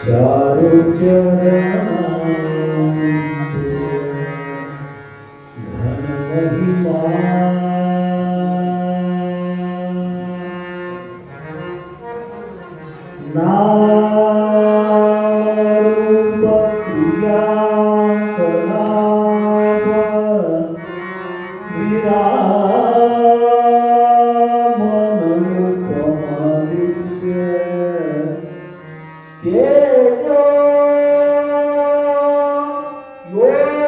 चारु चरण घन महिमा नारूप क्रिया कलाप विरामनुपमादित्य तेजो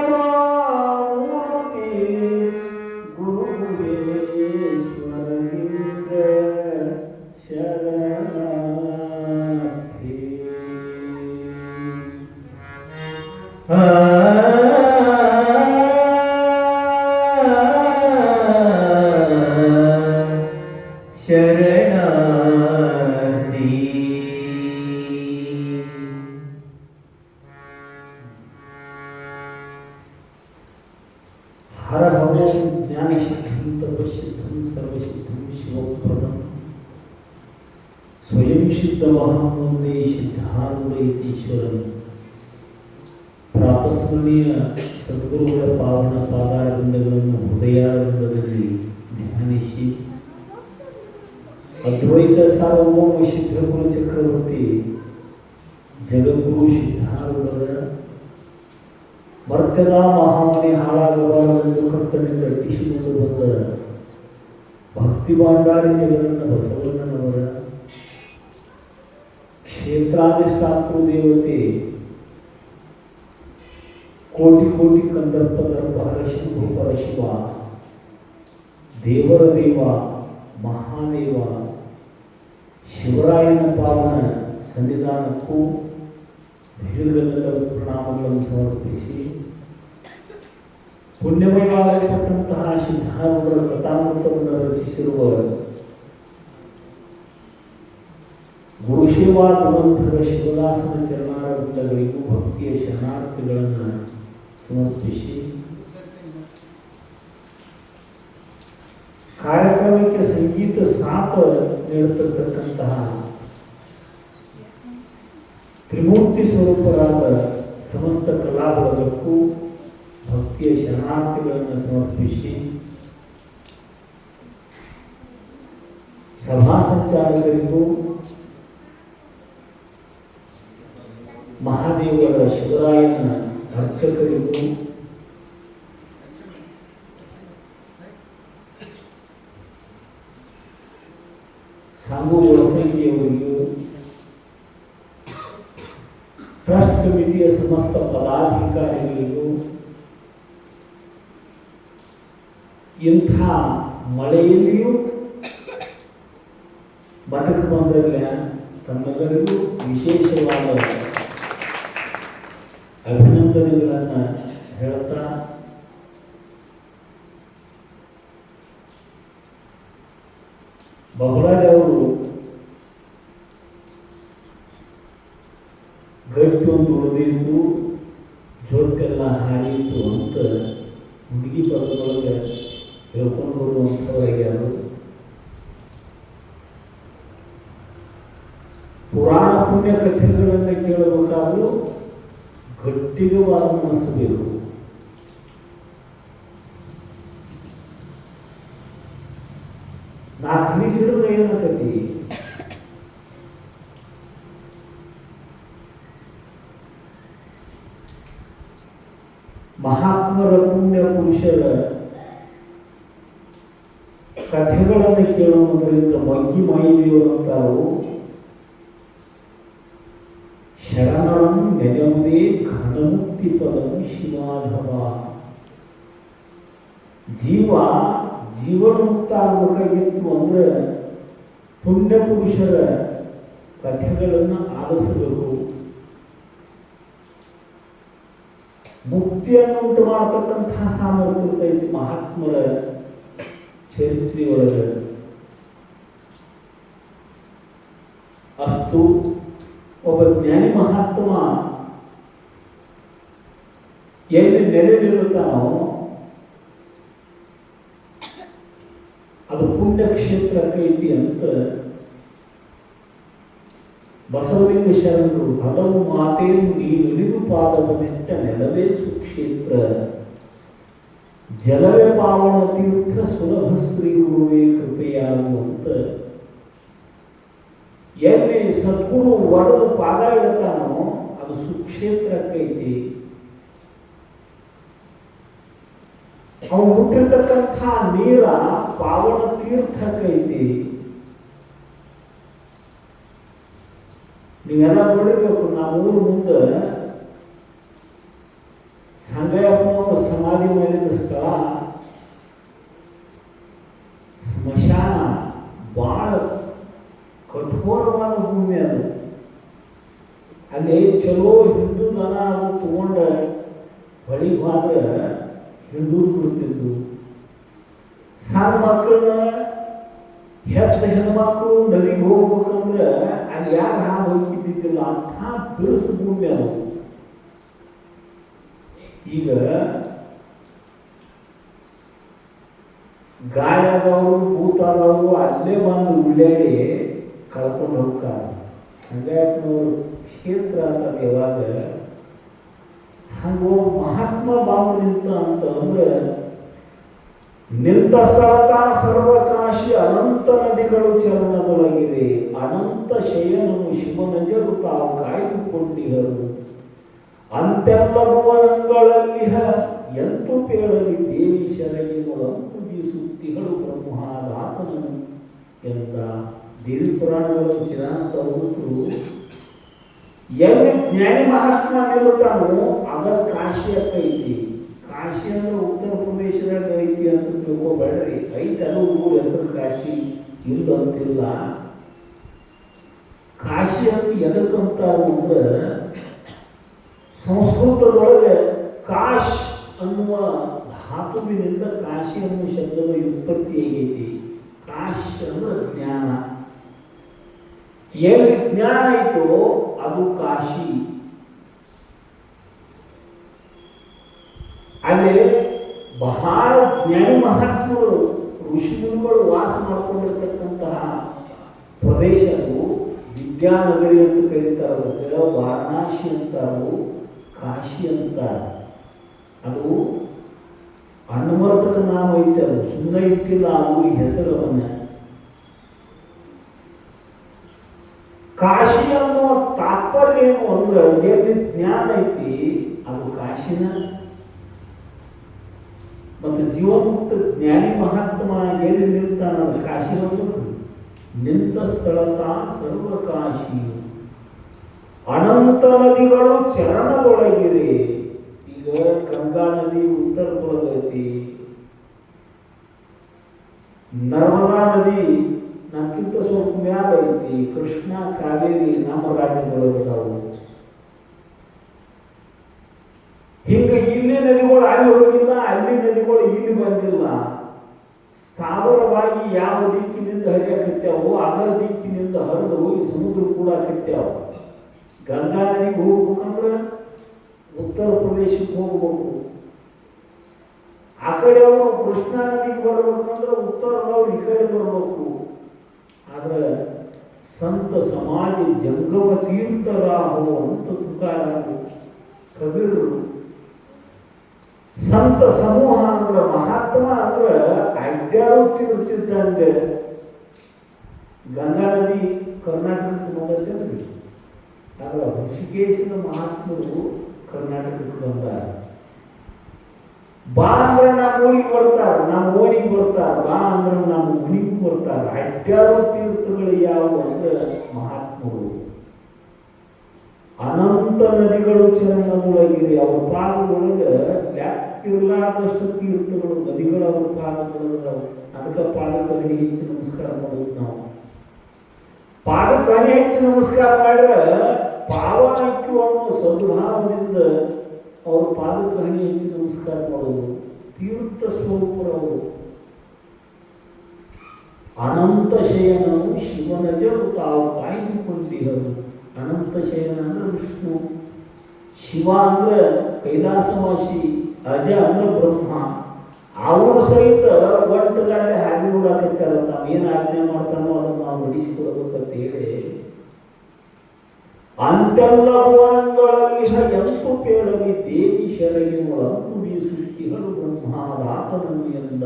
योगमूर्ति गुरुगुहेश्वरलिंग शरणार्थी। शरणार्थी। हर हवो ज्ञानसिद्धं तपसिद्धं सर्वसिद्धं शिवप्रदं स्वयं सिद्धमहं वन्दे सिद्धारूढयतीश्वरं। ಪ್ರಾತಸ್ಮರಣೀಯ ಸದ್ಗುರುಗಳ ಪಾವನ ಪಾದಾರವಿಂದಗಳನ್ನು ಹೃದಯಾರವಿಂದದಲ್ಲಿ ಧ್ಯಾನಿಸಿ ಅದ್ವೈತ ಸಾರ್ವಭೌಮ ಸಿದ್ಧಗುರು ಚಕ್ರವರ್ತಿ ಜಗದ್ಗುರು ಸಿದ್ಧಾರೂಢರ ಮರ್ತ್ಯದ ಮಹಾಮನೆ ಹಾಳಾಗಬಾರದೆಂದು ಕರ್ತನಿಂದ ಅಟ್ಟಿಸಿಕೊಂಡು ಬಂದ ಭಕ್ತಿ ಭಾಂಡಾರಿ ಜಗನ್ನ ಬಸವಣ್ಣನವರ ಕ್ಷೇತ್ರಾಧಿಷ್ಠಾತೃ ದೇವತೆ ಕೋಟಿ ಕೋಟಿ ಕಂದರ್ಪ ದರ್ಪ ಹರಶಿ ಭೂಪರ ಶಿವ ದೇವರ ದೇವ ಮಹಾದೇವ ಶಿವರಾಯನ ಪಾವನ ಸನ್ನಿಧಾನಕ್ಕೂ ದೀರ್ಘದ ಪ್ರಣಾಮಗಳನ್ನು ಸಮರ್ಪಿಸಿ ಪುಣ್ಯಮಯವಾಗಿರತಕ್ಕಂತಹ ಸಿದ್ಧಾರೂಢರ ಕಥಾಮೃತವನ್ನು ರಚಿಸಿರುವ ಗುರುಶೇವಾ ದುರಂತರ ಶಿವದಾಸನ ಚರಣಾರವಿಂದಗಳಿಗೂ ಭಕ್ತಿಯ ಶರಣಾರ್ಥಿಗಳನ್ನು ಸಮರ್ಪಿಸಿ ಕಾರ್ಯಕ್ರಮಕ್ಕೆ ಸಂಗೀತ ಸಾಥ ನೀಡತಕ್ಕಂತಹ ತ್ರಿಮೂರ್ತಿ ಸ್ವರೂಪರಾದ ಸಮಸ್ತ ಕಲಾಬಲಕ್ಕೂ ಭಕ್ತಿಯ ಶರಣಾರ್ಥಿಗಳನ್ನು ಸಮರ್ಪಿಸಿ ಸಭಾ ಸಂಚಾಲಕರಿಗೂ ಮಹಾದೇವರ ಶಿವರಾಯನ ಅರ್ಚಕರಿಗೂ ಸಾಂಗು ವಸಂಗಿಯವರಿಗೂ ಟ್ರಸ್ಟ್ ಕಮಿಟಿಯ ಸಮಸ್ತ ಪದಾಧಿಕಾರಿಗಳಿಗೂ ಇಂಥ ಮಳೆಯಲ್ಲಿಯೂ ಮಠಕ್ಕೆ ಬಂದಿರಲಿಲ್ಲ ತಮ್ಮೆಲ್ಲರಿಗೂ ವಿಶೇಷವಾದ ಅಭಿನಂದನೆಗಳನ್ನು ಹೇಳ್ತಾ ಬಹಳಾರಿ ಅವರು ಗಟ್ಟೊಂದು ಉಳಿದಿತ್ತು ಜೋಟೆಲ್ಲ ಹಾರಿತ್ತು ಅಂತ ಹುಡುಗಿ ಪದದೊಳಗೆ ಹೇಳ್ಕೊಂಡು ಬರುವಂಥವರಾಗ್ಯಾರು. ಪುರಾಣ ಪುಣ್ಯ ಕಥೆಗಳನ್ನು ಕೇಳಬೇಕಾದ್ರೂ ಗಟ್ಟಿಗವಾದ ಮನಸ್ಸು ಬೇಕು. ನಾ ಕಲಿಸಿದ್ರೆ ಏನಾಗತಿ, ಮಹಾತ್ಮರ ಪುಣ್ಯ ಪುರುಷರ ಕಥೆಗಳನ್ನು ಕೇಳುವುದರಿಂದ ಮಗ್ಗಿ ಮಾಯಿದೇವರಂತಾರು ಶರಣಂ ನೆನೆಯುವುದೇ ಘನಮುಕ್ತಿ ಪದಂ ಶಿವಾಧವ. ಜೀವನ್ಮುಕ್ತ ಆಗಬೇಕಾಗಿತ್ತು ಅಂದ್ರೆ ಪುಣ್ಯ ಪುರುಷರ ಕಥೆಗಳನ್ನು ಆಲಿಸಬೇಕು. ಮುಕ್ತಿಯನ್ನು ಉಂಟು ಮಾಡತಕ್ಕಂತಹ ಸಾಮರ್ಥ್ಯ ಐತಿ ಮಹಾತ್ಮರ ಚರಿತ್ರೆಯೊಳಗೆ. ಅಸ್ತು ಒಬ್ಬ ಜ್ಞಾನಿ ಮಹಾತ್ಮ ಎಲ್ಲಿ ನೆಲೆ ನಿಲ್ಲುತ್ತಾನೋ ಅದು ಪುಣ್ಯಕ್ಷೇತ್ರಕ್ಕೈತಿ ಅಂತ ಬಸವಲಿಂಗ ಶರಣರು ಹಲವು ಮಾತೇನು ಈ ನುಡಿದು ಪಾದವನೆಟ್ಟ ನೆಲವೇ ಸುಕ್ಷೇತ್ರ ಜಲವೇ ಪಾವನ ತೀರ್ಥ ಸುಲಭ ಶ್ರೀ ಗುರುವೇ ಕೃಪೆಯಾಗುವಂತ ಎಲ್ಲಿ ಸದ್ಗುರು ಒಡೆದು ಪಾದ ಇಡ್ತಾನೋ ಅದು ಸುಕ್ಷೇತ್ರಕ್ಕೈತಿ. ಅವನು ಹುಟ್ಟಿರ್ತಕ್ಕಂಥ ನೀರ ಪಾವನ ತೀರ್ಥಕ್ಕೈತಿ. ನೀವೆಲ್ಲ ನೋಡಿರ್ಬೇಕು, ನಮ್ಮೂರು ಮುಂದೆ ಸಂಗಯ್ಯಪ್ಪನವರ ಸಮಾಧಿ ಮಾಡಿದ ಸ್ಥಳ ಸ್ಮಶಾನ ಬಹಳ ಕಠೋರವಾದ ಭೂಮಿ ಅದು. ಅಲ್ಲಿ ಚಲೋ ಹಿಂದೂ ದನ ಅದು ತಗೊಂಡ ಹೊಳಿಗೆ ಹೋದ್ರೆ ಹಿಂದೂ ಬಿಡ್ತಿದ್ದು. ಸಣ್ಣ ಮಕ್ಕಳನ್ನ ಹೆತ್ತ ಹೆಣ್ಮಕ್ಳು ನದಿಗೆ ಹೋಗ್ಬೇಕಂದ್ರೆ ಅಲ್ಲಿ ಯಾರು ಹಾಗೆ ಹೋಗ್ತಿದ್ದಿಲ್ಲ. ಅಂಥ ಬಿರುಸು ಭೂಮಿ ಅದು. ಈಗ ಗಾಳಿಯಾದವರು ಭೂತಾದವರು ಅಲ್ಲೇ ಬಂದು ಉಳ್ಳಾಡಿ ಕಳ್ಕೊಂಡು ಹೋಗ್ತಾರೆ. ಸಂಗಯ್ಯಪ್ಪನವರು ಕ್ಷೇತ್ರ ಅಂತ ಯಾವಾಗ ಹಂಗ ಮಹಾತ್ಮ ಬಾಬು ನಿಂತ ಅಂತಂದ್ರೆ ನಿಂತ ಸ್ಥಳತ ಸರ್ವಕಾಶಿ ಅನಂತ ನದಿಗಳು ಚರಣದೊಳಗಿವೆ. ಅನಂತ ಶಯನನು ಶಿವನಜರು ತಾವು ಕಾಯ್ದುಕೊಂಡಿಹರು. ಅಂತೆಲ್ಲ ಭುವನಗಳಲ್ಲಿಹ ಎಂತು ಪೇಳಲಿ ದೇವಿ ಶರಣಿಗಳಂತು ಬೀಸುತ್ತಿಗಳು ಬ್ರಹ್ಮಾದಾತನು ಎಂತ ದೇವಿ ಪುರಾಣಗಳು ಚಿರಾಂತ ಓದಿದ್ರು. ಎಲ್ಲಿ ಜ್ಞಾನಿ ಮಹಾತ್ಮ ನಿಲ್ಲುತ್ತಾನೋ ಅದ ಕಾಶಿ ಐತಿ. ಕಾಶಿ ಅಂದ್ರೆ ಉತ್ತರ ಪ್ರದೇಶದಾಗ ಐತಿ ಅಂತ ತಿಳ್ಕೊಬೇಡ್ರಿ. ಐತಿ ಅದು ಊರ ಹೆಸರು ಕಾಶಿ ಇಲ್ಲ ಅಂತಿಲ್ಲ. ಕಾಶಿ ಅಂತ ಎದಕ್ಕಂತಾರು ಅಂದ್ರೆ ಸಂಸ್ಕೃತದೊಳಗೆ ಕಾಶ್ ಅನ್ನುವ ಧಾತುವಿನಿಂದ ಕಾಶಿ ಅನ್ನುವ ಶಬ್ದದ ಉತ್ಪತ್ತಿ ಆಗೈತಿ. ಕಾಶ್ ಅಂದ್ರೆ ಜ್ಞಾನ. ಎಲ್ಲಿ ಜ್ಞಾನ ಐತೋ ಅದು ಕಾಶಿ. ಅಲ್ಲಿ ಬಹಳ ಜ್ಞಾನಿ ಮಹಾತ್ಮರು ಋಷಿಮುನಿಗಳು ವಾಸ ಮಾಡಿಕೊಂಡಿರ್ತಕ್ಕಂತಹ ಪ್ರದೇಶ ಅದು. ವಿದ್ಯಾನಗರಿ ಅಂತ ಕರೀತಾರೋ, ವಾರಣಾಸಿ ಅಂತಾರೋ, ಕಾಶಿ ಅಂತ. ಅದು ಅನ್ವರ್ತಕ ನಾಮ ಐತೆ. ಅದು ಸುಮ್ಮನೆ ಇಟ್ಟಿಲ್ಲ ಆ ಊರಿಗೆ ಹೆಸರು. ಅವನ್ನ ಕಾಶಿ ಅನ್ನುವ ತಾತ್ಪರ್ಯ ಏನು ಅಂದ್ರೆ ಎಲ್ಲಿ ಜ್ಞಾನ ಐತಿ ಅದು ಕಾಶಿನ. ಮತ್ತು ಜೀವನ್ಮುಕ್ತ ಜ್ಞಾನಿ ಮಹಾತ್ಮ ಎಲ್ಲಿ ನಿಲ್ತಾನ ಅದು ಕಾಶಿ. ನಿಂತ ಸ್ಥಳತ ಸರ್ವಕಾಶಿ ಅನಂತ ನದಿಗಳು ಚರಣದೊಳಗಿರೆ. ಈಗ ಗಂಗಾ ನದಿ ಉತ್ತರದೊಳಗೈತಿ, ನರ್ಮದಾ ನದಿ ನಮ್ಗಿಂತ ಸ್ವಲ್ಪ ಮ್ಯಾಲ ಐತಿ, ಕೃಷ್ಣ ಕಾವೇರಿ ನಮ್ಮ ರಾಜ್ಯದೊಳಗದಾವು. ಹಿಂಗ ಇಲ್ಲಿ ನದಿಗಳು ಅಲ್ಲಿ ಹೋಗಿಲ್ಲ, ಅಲ್ಲಿ ನದಿಗಳು ಇಲ್ಲಿ ಬಂದಿಲ್ಲ. ಸ್ಥಾವರವಾಗಿ ಯಾವ ದಿಕ್ಕಿನಿಂದ ಹರಿಯಕತ್ಯಾವೋ ಅದರ ದಿಕ್ಕಿನಿಂದ ಹರಿದು ಹೋಗಿ ಸಮುದ್ರ ಕೂಡ ಕಟ್ಟ್ಯಾವ. ಗಂಗಾ ನದಿಗೆ ಹೋಗ್ಬೇಕಂದ್ರೆ ಉತ್ತರ ಪ್ರದೇಶಕ್ಕೆ ಹೋಗ್ಬೇಕು. ಆ ಕಡೆ ಅವರು ಕೃಷ್ಣಾ ನದಿಗೆ ಬರ್ಬೇಕಂದ್ರೆ ಉತ್ತರದವ್ರು ಈ ಕಡೆ ಬರ್ಬೇಕು. ಆದ್ರೆ ಸಂತ ಸಮಾಜ ಜಂಗಮ ತೀರ್ಥರಾಹು ಅಂತ ತುಕಾರಾಮರು ಕಬೀರರು. ಸಂತ ಸಮೂಹ ಅಂದ್ರೆ ಮಹಾತ್ಮ ಅಂದ್ರೆ ಅಡ್ಡಾಡುತ್ತಿರುತ್ತಿದ್ದಂಗೆ. ಗಂಗಾ ನದಿ ಕರ್ನಾಟಕಕ್ಕೆ ಬಂದತ್ತೇನ್ರಿ. ಆದ್ರೆ ಋಷಿಕೇಶನ ಮಹಾತ್ಮರು ಕರ್ನಾಟಕಕ್ಕೆ ಬಂದಾರ. ಬಾ ಅಂದ್ರೆ ನಮ್ಮ ಊರಿಗೆ ಬರ್ತಾರ, ನಮ್ಮ ಓಣಿಗೆ ಬರ್ತಾರ. ಬಾ ಅಂದ್ರೆ ನಮ್ಮ ಮನಿಗೂ ಬರ್ತಾರ. ಅಡ್ಡಾಡೋ ತೀರ್ಥಗಳು ಯಾವುವು ಅಂದ್ರೆ ಮಹಾತ್ಮರು. ಅನಂತ ನದಿಗಳು ಚರಣದೊಳಗಿವೆ. ಅವ್ರ ಪಾದದೊಳಗೆ ಲೆಕ್ಕಿರ್ಲಾರ್ದಷ್ಟು ತೀರ್ಥಗಳು ನದಿಗಳು ಅವ್ರ ಪಾದದೊಳಗದಾವು. ಅದಕ್ಕೆ ಪಾದಕ್ಕೆ ಹೆಚ್ಚು ನಮಸ್ಕಾರ ಮಾಡೋದು ನಾವು. ಪಾದಕ್ಕೆ ಹೆಚ್ಚು ನಮಸ್ಕಾರ ಮಾಡಿದ್ರೆ ಪಾವನಕ್ಕೆ ಅನ್ನೋ ಸದ್ಭಾವದಿಂದ ಅವ್ರ ಪಾದಕ್ಕೆ ಹೆಚ್ಚು ನಮಸ್ಕಾರ ಮಾಡೋದು. ತೀರ್ಥ ಸ್ವರೂಪರವರು. ಅನಂತ ಶಯನವು ಶಿವನಜರು ತಾವು ಕಾಯ್ದುಕೊಂಡಿದ್ದರು. ಅನಂತ ಶಯನ ಅಂದ್ರೆ ವಿಷ್ಣು, ಶಿವ ಅಂದ್ರೆ ಕೈಲಾಸವಾಸಿ, ಅಜ ಅಂದ್ರೆ ಬ್ರಹ್ಮ. ಅವರು ಸಹಿತ ಒಟ್ಟುಗಾಲೆ ಹಾದಿ ನೋಡಾಕತ್ತಾರ. ತಾವೇನು ಆಜ್ಞೆ ಮಾಡ್ತಾನೋ ಅದನ್ನು ನಾವು ನಡೆಸಿಕೊಡ್ಬೇಕಂತ ಹೇಳಿ ಅಂತೆಲ್ಲ ಭುವನಗಳಲ್ಲಿ ಎಂಟು ಕೇಳಲಿ ದೇವಿ ಶರಣಿಗಳ ಅಂಬುಡಿ ಸೃಷ್ಟಿಗಳು ಬ್ರಹ್ಮಾದಾತನನ್ನು ಎಂದ.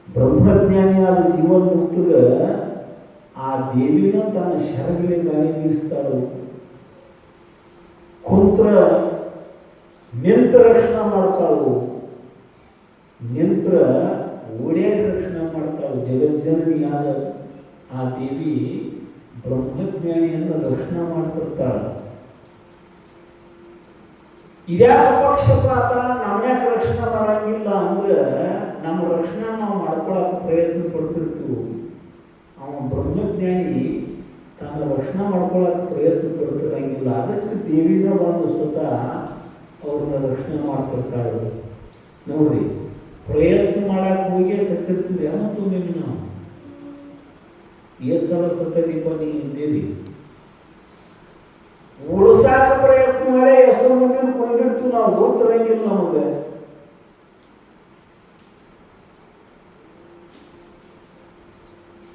ಬ್ರಹ್ಮಜ್ಞಾನಿಯಾದ ಜೀವನ್ಮುಕ್ತಗ ಆ ದೇವಿನ ತನ್ನ ಶರಣಿಗೆ ಗಾಳಿ ಬೀಸ್ತಾಳು. ಕುಂತ್ರ ನಿಂತ ರಕ್ಷಣೆ ಮಾಡ್ತಾಳು, ನಿಂತ್ರ ಓಡ್ಯಾಗ ರಕ್ಷಣೆ ಮಾಡ್ತಾಳು. ಜಗಜ್ಜನನಿಯಾದ ಆ ದೇವಿ ಬ್ರಹ್ಮಜ್ಞಾನಿಯನ್ನು ರಕ್ಷಣೆ ಮಾಡ್ತಿರ್ತಾಳೆ. ಇದ್ಯಾಕ ಪಕ್ಷಪಾತ? ನಮ್ಯಾಕ ರಕ್ಷಣೆ ಮಾಡಂಗಿಲ್ಲ ಅಂದ್ರೆ ನಮ್ಮ ರಕ್ಷಣೆ ನಾವು ಮಾಡ್ಕೊಳಕ್ಕೆ ಪ್ರಯತ್ನ ಪಡ್ತಿರ್ತೀವಿ. ಅವನ ಬ್ರಹ್ಮಜ್ಞಾನಿ ತನ್ನ ರಕ್ಷಣೆ ಮಾಡ್ಕೊಳಕ್ಕೆ ಪ್ರಯತ್ನ ಪಡ್ತಿರಂಗಿಲ್ಲ. ಅದಕ್ಕೆ ದೇವಿನ ಬಂದು ಸ್ವತಃ ಅವ್ರನ್ನ ರಕ್ಷಣೆ ಮಾಡ್ತಿರ್ತಾಳೆ. ನೋಡ್ರಿ, ಪ್ರಯತ್ನ ಮಾಡಕ್ಕೆ ಹೋಗಿ ಸತ್ತಿರ್ತೀವಿ. ಮತ್ತು ನಿನ್ನ ನಾವು ಸಲ ಸತ್ತದೀಪ ನೀಡಿ ಉಳಿಸಾಕ ಪ್ರಯತ್ನ ಮಾಡಿ ಎಷ್ಟೋ ಮಂದಿ ಕೊಂದಿರ್ತೀವಿ. ನಾವು ಗೊತ್ತಿರಂಗಿಲ್ಲ ನಮಗೆ.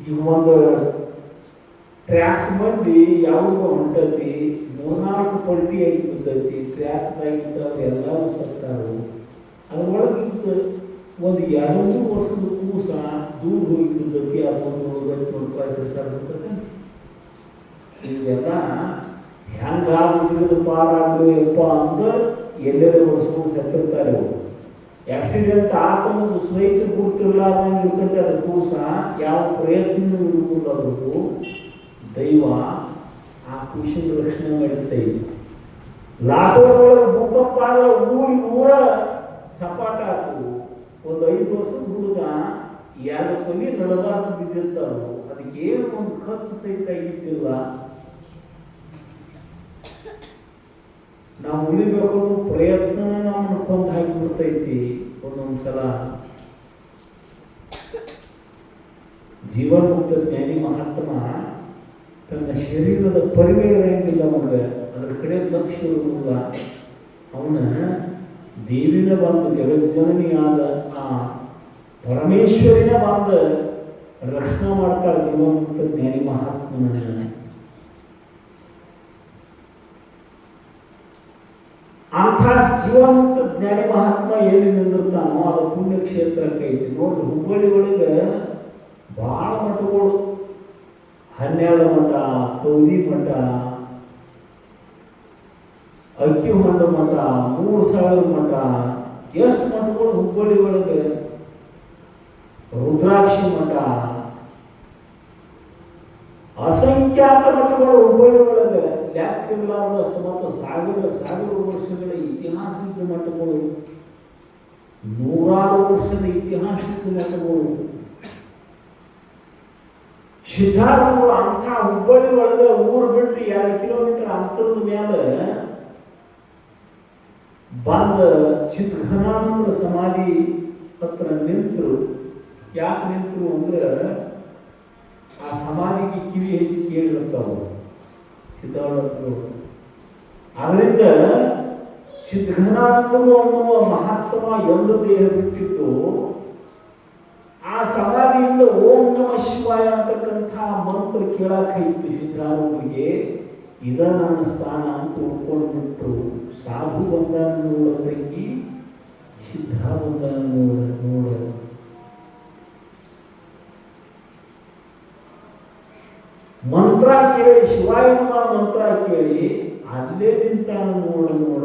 ಈಗ ಒಂದು ಟ್ರ್ಯಾಕ್ಸ್ ಮಂದಿ ಯಾವಾಗ ಹೊಂಟತಿ, 3-4 ಪಲ್ಟಿ ಆಗಿ ಬಿದ್ದೈತಿ. ಟ್ರ್ಯಾಕ್ದಾಗಿದ್ದ ಎಲ್ಲರೂ ಸತ್ತಾರು. ಅದ್ರೊಳಗಿದ್ದು ಒಂದು 2-3 ವರ್ಷದ ಕೂಸ ದೂರ ಹೋಗಿ ಬಿದ್ದೈತಿ. ಅದೊಂದು ಇವೆಲ್ಲ ಹೆಂಗಾಗ ಸಿಗದು ಪಾರಾಗಲು ಯಪ್ಪ ಅಂದ್ರೆ ಎಲ್ಲರೂ ವರ್ಷಗಳು ಸತ್ತಿರ್ತಾರೆ. ಅವರು ಆಕ್ಸಿಡೆಂಟ್ ಆತನು ಸ್ವೈತ ಗುರ್ತಿರ್ಲಾರ್ದಂಗೆ ಇರ್ತೈತೆ. ಅದು ಕೂಸ ಯಾವ ಪ್ರಯತ್ನ ಇರ್ಬೋದು, ದೈವ ಆ ಕೂಸಿನ ರಕ್ಷಣೆ ಮಾಡಿರ್ತೈತೆ. ಲಾಟೋದೊಳಗೆ ಭೂಕಂಪ ಆದ್ರೆ ಊರ ಸಪಾಟ ಆತು. ಒಂದು 5 ವರ್ಷದ ಹುಡುಗ 2 ಕೊನೆ ನಡೆದಾರ್ದು ಬಿದ್ದಿರ್ತಾರು. ಅದಕ್ಕೆ ಏನು ಒಂದು ಖರ್ಚು ಸಹಿತ ಆಗಿದ್ದಿಲ್ಲ. ನಾವು ಉಳಿಬೇಕು ಪ್ರಯತ್ನ ನಾವು ಕೊಂದು ಹಾಕಿಬಿಡ್ತೈತಿ. ಒಂದೊಂದ್ಸಲ ಜೀವನ್ಮುಕ್ತ ಜ್ಞಾನಿ ಮಹಾತ್ಮ ತನ್ನ ಶರೀರದ ಪರಿವೇ ಇರಂಗಿಲ್ಲ. ಅವನಿಗೆ ಅದರ ಕಡೆ ಲಕ್ಷ್ಯ ಇರುವುದಿಲ್ಲ. ಅವನ ದೇವಿನ ಬಂದು ಜಗಜ್ಜನನಿಯಾದ ಆ ಪರಮೇಶ್ವರಿನ ಬಂದು ರಕ್ಷಣೆ ಮಾಡ್ತಾಳೆ ಜೀವನ್ಮುಕ್ತ ಜ್ಞಾನಿ ಮಹಾತ್ಮನನ್ನ. ಅಂಥ ಜೀವನ್ಮುಕ್ತ ಜ್ಞಾನಿ ಮಹಾತ್ಮ ಎಲ್ಲಿ ನಿಂದಿರ್ತಾನೋ ಅದು ಪುಣ್ಯಕ್ಷೇತ್ರಕ್ಕೆ ಐತಿ. ನೋಡ್ರಿ, ಹುಬ್ಬಳ್ಳಿ ಒಳಗೆ ಬಹಳ ಮಠಗಳು, 12 ಮಠ, ಕೌದಿ ಮಠ, ಅಕ್ಕಿಹೊಂಡ ಮಠ, 3000 ಮಠ, ಎಷ್ಟು ಮಠಗಳು ಹುಬ್ಬಳ್ಳಿ ಒಳಗೆ. ರುದ್ರಾಕ್ಷಿ ಮಠ, ಅಸಂಖ್ಯಾತ ಮಠಗಳು ಹುಬ್ಬಳ್ಳಿ ಒಳಗೆ. ಲೆಕ್ಕಿರಲಾರದಷ್ಟು ಮತ್ತು ಸಾವಿರ ವರ್ಷಗಳ ಇತಿಹಾಸ ಇದ್ದ ಮಠಗಳು, 100 ವರ್ಷದ ಇತಿಹಾಸ ಇದ್ದ ಮಠಗಳು, ಸಿದ್ಧಾರ್ಥಗಳು. ಅಂಥ ಹುಬ್ಬಳ್ಳಿ ಒಳಗೆ ಊರು ಬಿಟ್ಟು 2 ಕಿಲೋಮೀಟರ್ ಅಂತರದ ಮೇಲೆ ಬಂದ ಚಿತ್ಘನಾನಂದ ಸಮಾಧಿ ಹತ್ರ ನಿಂತರು. ಯಾಕೆ ನಿಂತರು ಅಂದ್ರೆ ಆ ಸಮಾಧಿಗೆ ಕಿವಿ ಹೆಚ್ಚಿ ಕೇಳಿರ್ತಾವು ಸಿದ್ಧಾರ್ಥರು. ಅದರಿಂದ ಚಿತ್ಘನಾನಂದರು ಅನ್ನುವ ಮಹಾತ್ಮ ಎಂದು ದೇಹ ಬಿಟ್ಟಿತ್ತು. ಆ ಸಮಾಧಿಯಿಂದ ಓಂ ನಮ ಶಿವಾಯ ಅಂತಕ್ಕಂಥ ಮಂತ್ರ ಕೇಳಾಕೈತು ಸಿದ್ಧಾರ್ಥರಿಗೆ. ಇದ ನನ್ನ ಸ್ಥಾನ ಅಂತ ಉಳ್ಕೊಂಡು ಬಿಟ್ಟರು. ಸಾಧು ಬಂದ ನೋಡೋದ್ರಂಗಿ ಸಿದ್ಧ ಬಂದ ನೋಡ. ಮಂತ್ರ ಕೇಳಿ, ಶಿವಾಯ ನಮ ಮಂತ್ರ ಕೇಳಿ ಅಲ್ಲೇ ನಿಂತಾನ ನೋಡ.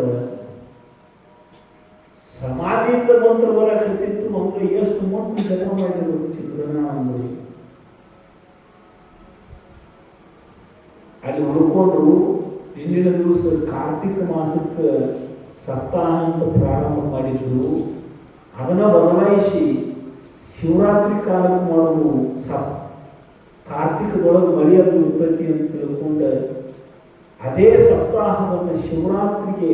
ಸಮಾಧಿಯಿಂದ ಮಂತ್ರ ಬರಕತ್ತಿತ್ತು. ಮಂತ್ರ ಎಷ್ಟು ಮಂತ್ರ ಜಪ ಮಾಡಿದ್ರು ಚಿತ್ರನಾನಂದರು. ಅಲ್ಲಿ ಹುಡುಕೊಂಡ್ರು. ಹಿಂದಿನ ದಿವಸ ಕಾರ್ತಿಕ ಮಾಸಕ್ಕೆ ಸಪ್ತಾಹ ಅಂತ ಪ್ರಾರಂಭ ಮಾಡಿದ್ರು. ಅದನ್ನ ಬದಲಾಯಿಸಿ ಶಿವರಾತ್ರಿ ಕಾಲಕ್ಕೆ ಮಾಡೋದು. ಕಾರ್ತಿಕದೊಳಗೆ ಮಳೆಯದು ಉತ್ಪತ್ತಿ ಅಂತ ತಿಳ್ಕೊಂಡು ಅದೇ ಸಪ್ತಾಹವನ್ನು ಶಿವರಾತ್ರಿಗೆ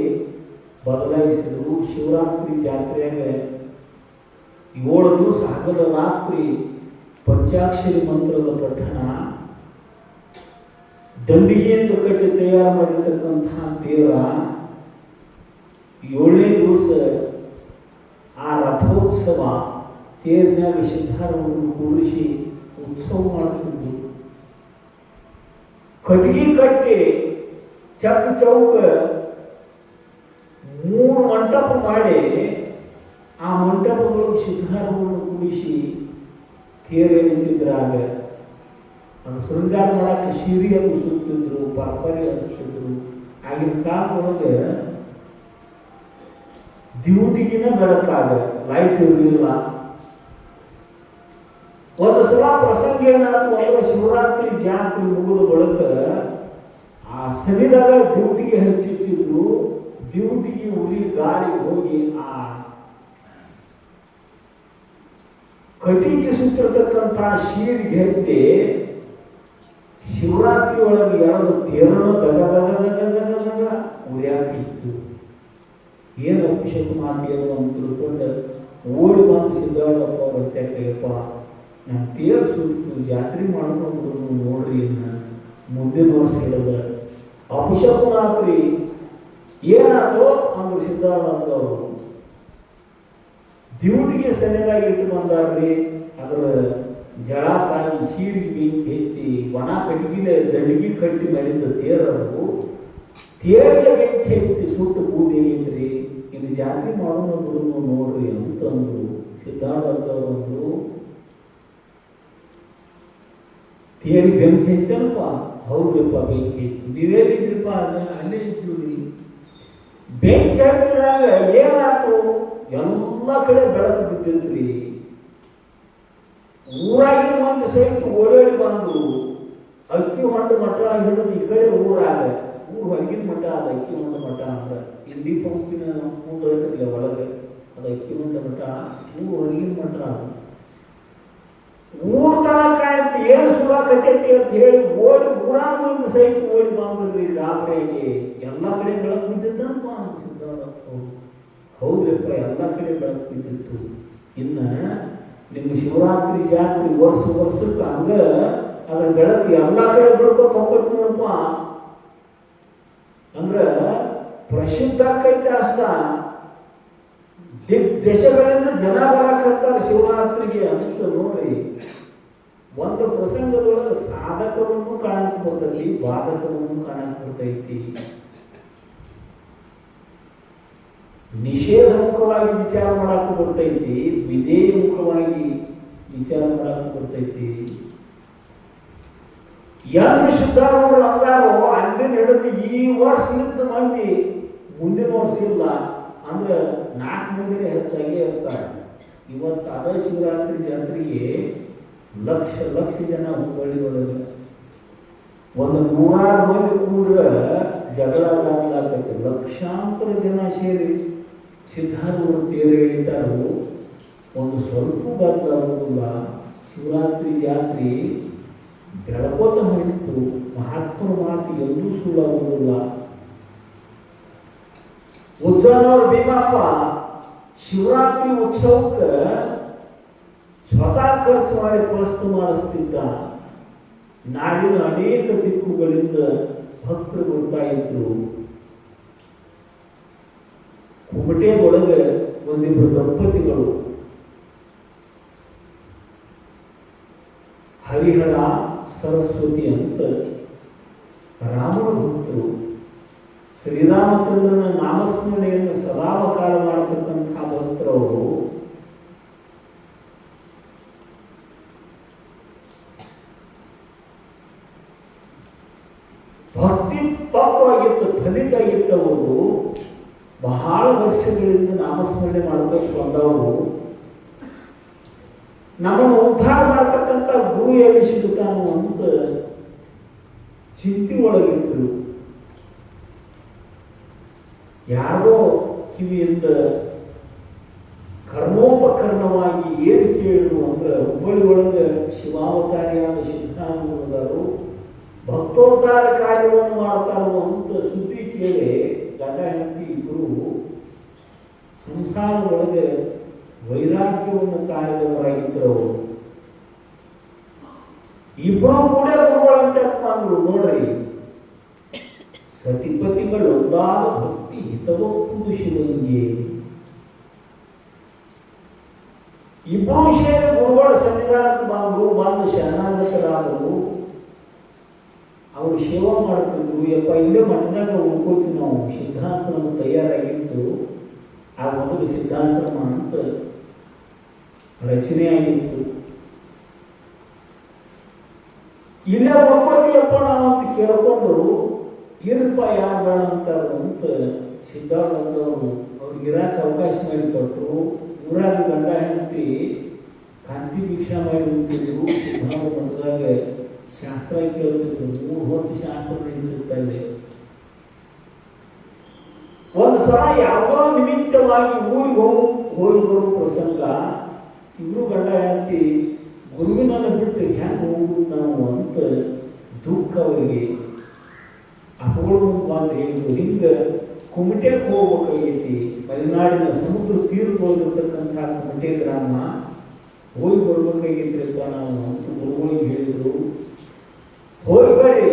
ಬದಲಾಯಿಸಿದ್ರು. ಶಿವರಾತ್ರಿ ಜಾತ್ರೆಯಾಗ 7 ದಿವಸ ಹಗಲ ರಾತ್ರಿ ಪಂಚಾಕ್ಷರಿ ಮಂತ್ರದ ಪಠಣ, ದಂಡಿಗೆಯಿಂದ ಕಟ್ಟಿ ತಯಾರು ಮಾಡಿರ್ತಕ್ಕಂತಹ ದೇವರ 7ನೇ ದಿವಸ ಆ ರಥೋತ್ಸವ ತೇರಿನಾಗ ಸಿದ್ಧಾರವನ್ನು ಕೂರಿಸಿ ಉತ್ಸವ ಮಾಡ್ತಿದ್ದು, ಕಟ್ಟಿಗೆ ಕಟ್ಟಿ ಚಕ್ ಚೌಕ 3 ಮಂಟಪ ಮಾಡಿ ಆ ಮಂಟಪಗಳಿಗೆ ಸಿದ್ಧಾರವನ್ನು ಕೂಡಿಸಿ ತೇರು ನಿಂತಿದ್ರಾಗ ಅದು ಶೃಂಗಾರ ಮಾಡಕ್ಕೆ ಶಿರಿಯನ್ನು ಸುತ್ತಿದ್ರು, ಪರ್ಪರಿ ಹಚ್ತಿದ್ರು. ಆಗಿನ ಕಾಲದೊಳಗೆ ಡ್ಯೂಟಿಗಿನ ಬೆಳಕಾಗ ಲೈಟ್ ಇರಲಿಲ್ಲ. ಒಂದು ಸಲ ಪ್ರಸಂಗ ಏನಾದ್ರು ಅಂದ್ರೆ ಶಿವರಾತ್ರಿ ಜಾತ್ರೆ ಮುಗಿದ ಬಳಿಕ ಆ ಸನಿದಾಗ ಡ್ಯೂಟಿಗೆ ಹಚ್ಚಿಟ್ಟಿದ್ರು. ಡ್ಯೂಟಿಗೆ ಉರಿ ಗಾಳಿ ಹೋಗಿ ಆ ಕಟಿಗೆ ಸುತ್ತಿರ್ತಕ್ಕಂತಹ ಶೀರಿಗೆ ಹತ್ತಿ ಶಿವರಾತ್ರಿ ಒಳಗೆ ಯಾರು ತೇರನ್ನು ದಗ ಉರಿಯಾಕಿತ್ತು. ಏನು ಅಭಿಷೇಕ ಮಾಡ್ತೀಯೋ ಅಂತ ತಿಳ್ಕೊಂಡು ಓಡಿ ಬಂದು ಸಿದ್ಧಾರಪ್ಪ ಬರ್ತೇಕಯ್ಯಪ್ಪ, ನಾನು ತೇರು ಸುತ್ತು ಜಾತ್ರೆ ಮಾಡ್ಕೊಂಡು ನೋಡ್ರಿ, ಮುಂದಿನ ವರ್ಷ ಹೇಳಿದ ಅಭಿಷೇಕ ರಾತ್ರಿ ಏನಾಯ್ತು ಅಂದ್ರೆ ಸಿದ್ಧಾರ್ಥ ಅವರು ಡ್ಯೂಟಿಗೆ ಸರಿಯಾಗಿ ಇಟ್ಟು ಬಂದಾರ್ರಿ. ಅದರ ಜಳ ತಾಯಿ ಸೀರಿಗೆ ಬೆಂಕಿ ಎತ್ತಿ ಒಣ ಕಟ್ಟಿಗೆ ದಂಡಿಗೆ ಕಟ್ಟಿ ಮಾಡಿದ ತೇರರು ತೇರಿಗೆ ಬೆಂಕಿ ಎತ್ತಿ ಸುಟ್ಟು ಕೂದೇನ್ರಿ, ಇದು ಜಾತ್ರೆ ಮಾಡೋದು ನೋಡ್ರಿ ಅಂತಂದು ಸಿದ್ಧಾರ್ಥ ಅವರು ತೇರಿ ಬೆಂಕಿ ಎತ್ತನಪ್ಪ. ಹೌದಪ್ಪ ಬೆಂಕಿ ಎತ್ತು, ನೀವೇನಿದ್ರಿಪ್ಪ ಅಲ್ಲೇ ಇದ್ದೀವಿ. ಬೆಂಕಿ ಹಾಕಿದಾಗ ಏನಾಯ್ತು, ಎಲ್ಲ ಕಡೆ ಬೆಳಕು ಬಿದ್ದಿದ್ರಿ. ಊರಾಗಿನ ಮಂದಿ ಸಹಿತ ಓಡಾಡಿ ಬಂದು ಅಕ್ಕಿ ಹೊಂಡ ಮಠ ಹಿಡಿದು ಈ ಕಡೆ ಊರಾಗ, ಊರು ಹೊರಗಿನ ಮಠ ಅದು ಅಕ್ಕಿ ಹೊಂಡ ಮಠ ಅಂತ. ಇಲ್ಲಿ ದೀಪ ಮುಕ್ತಿನ ಮುಂದಿಲ್ಲ ಒಳಗೆ, ಅದು ಅಕ್ಕಿ ಹೊಂಡ ಮಠ, ಊರು ಹೊರಗಿನ ಮಠ. ಊರ್ ತನ ಕಾಣ್ತಿ ಏನು ಸುರಾಕತ್ತೈತಿ ಅಂತ ಹೇಳಿ ಓಡಿ ಊರಾಗ ಮಂದಿ ಸಹಿತ ಓಡಿ ಬಂದ್ರಿ ಜಾತ್ರೆಗೆ. ಎಲ್ಲ ಕಡೆ ಬೆಳಕು ಬಿದ್ದಿದ್ದಪ್ಪ ಅನ್ಸಿದ್ದ. ಹೌದ್ರಪ್ಪ, ಎಲ್ಲ ಕಡೆ ಬೆಳಕು ಬಿದ್ದಿತ್ತು. ಇನ್ನ ನಿಮ್ಮ ಶಿವರಾತ್ರಿ ಜಾತ್ರೆ ವರ್ಷಕ್ಕೆ ಹಂಗ ಅದ್ರ ಬೆಳಕು ಎಲ್ಲ ಕಡೆ ಬೆಳ್ಕೊಂಡು ಹೋಗ್ಬೇಕಪ್ಪ ಅಂದ್ರ ಪ್ರಸಿದ್ಧ ಆಕೈತೆ ಅಷ್ಟ. ದೇಶಗಳಿಂದ ಜನ ಬರಕಂತಾರೆ ಶಿವರಾತ್ರಿಗೆ ಅಂತ ನೋಡ್ರಿ. ಒಂದು ಪ್ರಸಂಗದೊಳಗೆ ಸಾಧಕವನ್ನು ಕಾಣಕ್ ಬರ್ತೈತಿ, ಬಾಧಕವನ್ನು ಕಾಣಕ್ ಬರ್ತೈತಿ. ನಿಷೇಧ ಮುಖವಾಗಿ ವಿಚಾರ ಮಾಡಕ್ಕೆ ಬರ್ತೈತಿ, ವಿಧೇಯ ಮುಖವಾಗಿ ವಿಚಾರ ಮಾಡಕ್ಕೆ ಬರ್ತೈತಿ. ಎಂದು ಸಿದ್ಧಾರೂಢರು ಅಂದಾರೋ ಅಂದಿನ ಹಿಡಿದು ಈ ವರ್ಷ ಇದ್ದ ಮಂದಿ ಮುಂದಿನ ವರ್ಷ ಇಲ್ಲ ಅಂದ್ರೆ 4 ಮಂದಿನೇ ಹೆಚ್ಚಾಗಿ ಇರ್ತಾರೆ. ಇವತ್ತು ಅದ ಶಿವರಾತ್ರಿ ಜಾತ್ರೆಗೆ ಲಕ್ಷ ಜನ ಹುಬ್ಬಳ್ಳಿ ಒಳಗೆ ಒಂದು 100 ಮಂದಿ ಕೂಡ ಜಗಳ ಆಗ್ಲಾಕೈತೆ. ಲಕ್ಷಾಂತರ ಜನ ಸೇರಿ ಸಿದ್ಧಾರೂಢರು ತೇರು ಎಳಿತಾರೋ ಒಂದು ಸ್ವಲ್ಪ ಬದಲಾಗುವುದಿಲ್ಲ. ಶಿವರಾತ್ರಿ ಜಾತ್ರೆ ಬೆಳಕೋತ ಹೊಂಟು ಮಹಾತ್ಮರ ಮಾತು ಎಂದೂ ಸುಳ್ಳಾಗುವುದಿಲ್ಲ. ಉಜ್ಜನವರು ಭೀಮಪ್ಪ ಶಿವರಾತ್ರಿ ಉತ್ಸವಕ್ಕೆ ಸ್ವತಃ ಖರ್ಚು ಮಾಡಿ ಪ್ರಸ್ತು ಮಾಡಿಸ್ತಿದ್ದ. ನಾಡಿನ ಅನೇಕ ದಿಕ್ಕುಗಳಿಂದ ಭಕ್ತರು ಬರ್ತಾ ಇದ್ರು. ಕುಮಟೆ ಒಳಗೆ ಒಂದಿಬ್ಬರು ದಂಪತಿಗಳು ಹರಿಹರ ಸರಸ್ವತಿ ಅಂತ ರಾಮನ ಭಕ್ತರು, ಶ್ರೀರಾಮಚಂದ್ರನ ನಾಮಸ್ಮರಣೆಯನ್ನು ಸದಾವಕಾಲ ಮಾಡತಕ್ಕಂತಹ ಭಕ್ತರವರು ಭಕ್ತಿ ಪಾಪವಾಗಿತ್ತು, ಫಲಿತಾಗಿತ್ತವರು ಬಹಳ ವರ್ಷಗಳಿಂದ ನಾಮಸ್ಮರಣೆ ಮಾಡಬೇಕು ಬಂದವರು. ನಮ್ಮನ್ನು ಉದ್ಧಾರ ಮಾಡತಕ್ಕಂಥ ಗುರು ಎಲ್ಲಿ ಸಿಗುತ್ತಾನೋ ಅಂತ ಚಿಂತೆ ಒಳಗಿದ್ರು. ಯಾರೋ ಕಿವಿಯಿಂದ ಕರ್ಮೋಪಕರಣವಾಗಿ ಏನು ಕೇಳಿದ್ರು ಅಂದ್ರೆ ಹುಬ್ಬಳ್ಳಿ ಒಳಗೆ ಶಿವಾವತಾರಿಯಾದ ಸಿದ್ಧಾಂತರು ಭಕ್ತೋದ್ಧಾರ ಕಾರ್ಯವನ್ನು ಮಾಡ್ತಾರೋ ಅಂತ ಸುದ್ದಿ ಕೇಳಿ ಗಂಡ ಹೆಂಡತಿ ಇಬ್ಬರು ಸಂಸಾರದೊಳಗೆ ವೈರಾಗ್ಯವನ್ನು ಕಾಯ್ದವರಾಗಿದ್ದರು. ಇಬ್ಬರು ಕೂಡ ಗುರುಗಳಂತೆ ಅಂದ್ರು. ನೋಡ್ರಿ, ಸತಿಪತಿಗಳು ಒಂದಾದ ಭಕ್ತಿ ಹಿತವಪ್ಪುದು ಶಿವಂಗೆ. ಇಬ್ಬರು ಸೇರಿ ಗುರುಗಳ ಸನ್ನಿಧಾನಕ್ಕೆ ಬಂದು ಶರಣಾಗತರಾದರು. ಅವರು ಸೇವಾ ಮಾಡ್ತಿದ್ರು. ಯಪ್ಪ, ಇಲ್ಲೇ ಮಠದಾಗ ಉಳ್ಕೋತೀವಿ ನಾವು. ಸಿದ್ಧಾಶ್ರಮ ತಯಾರಾಗಿತ್ತು. ಆ ಮೊದಲು ಸಿದ್ಧಾಶ್ರಮ ಅಂತ ರಚನೆ ಆಗಿತ್ತು. ಇಲ್ಲೇ ಉಳ್ಕೋತೀವಪ್ಪ ನಾವು ಅಂತ ಕೇಳ್ಕೊಂಡ್ರು. ಇರಪ್ಪ, ಯಾರು ಬೇಡ ಅಂತಾರ ಅಂತ ಸಿದ್ಧಾರ್ಥವರು ಅವ್ರಿಗೆ ಇರಾಕ ಅವಕಾಶ ಮಾಡಿಕೊಟ್ರು. ಊರಾಗ ಗಂಡ ಹೆಂಡತಿ ಕಾಂತಿ ದೀಕ್ಷಾ ಮಾಡಿ ಹೋಗ್ತಿದ್ರು. ಸಿದ್ಧಾರ್ಥ ಮಠದಾಗ ಶಾಸ್ತ್ರ ಕೇಳ್ತಿದ್ರು. 3 ಹೊತ್ತು ಶಾಸ್ತ್ರ ನಡೀತಿರ್ತಾರೆ. ಒಂದು ಸಲ ಯಾವುದೋ ನಿಮಿತ್ತವಾಗಿ ಊರಿಗೆ ಹೋಗಿ ಬರೋ ಪ್ರಸಂಗ. ಇಬ್ರು ಗಂಡ ಹೆಂಡತಿ ಗುರುವಿನನ್ನು ಬಿಟ್ಟು ಹೆಂಗೆ ಹೋಗುದು ನಾವು ಅಂತ ದುಃಖ ಅವರಿಗೆ. ಅಪಗಳು ಬಂದು ಹೇಳಿದ್ರು, ಹಿಂಗೆ ಕುಮಟೆಗೆ ಹೋಗ್ಬೇಕಾಗೈತಿ. ಮಲೆನಾಡಿನ ಸಮುದ್ರ ತೀರದೊಳಗಿರ್ತಕ್ಕಂಥ ಕುಮಟೆ ಗ್ರಾಮ ಹೋಗಿ ಬರ್ಬೇಕಾಗೈತ್ರಿಪ್ಪ ನಾವು ಅಂತ ಗುರುಗಳಿಗೆ ಹೇಳಿದ್ರು. ಹೋಗಿ ಬರ್ರಿ,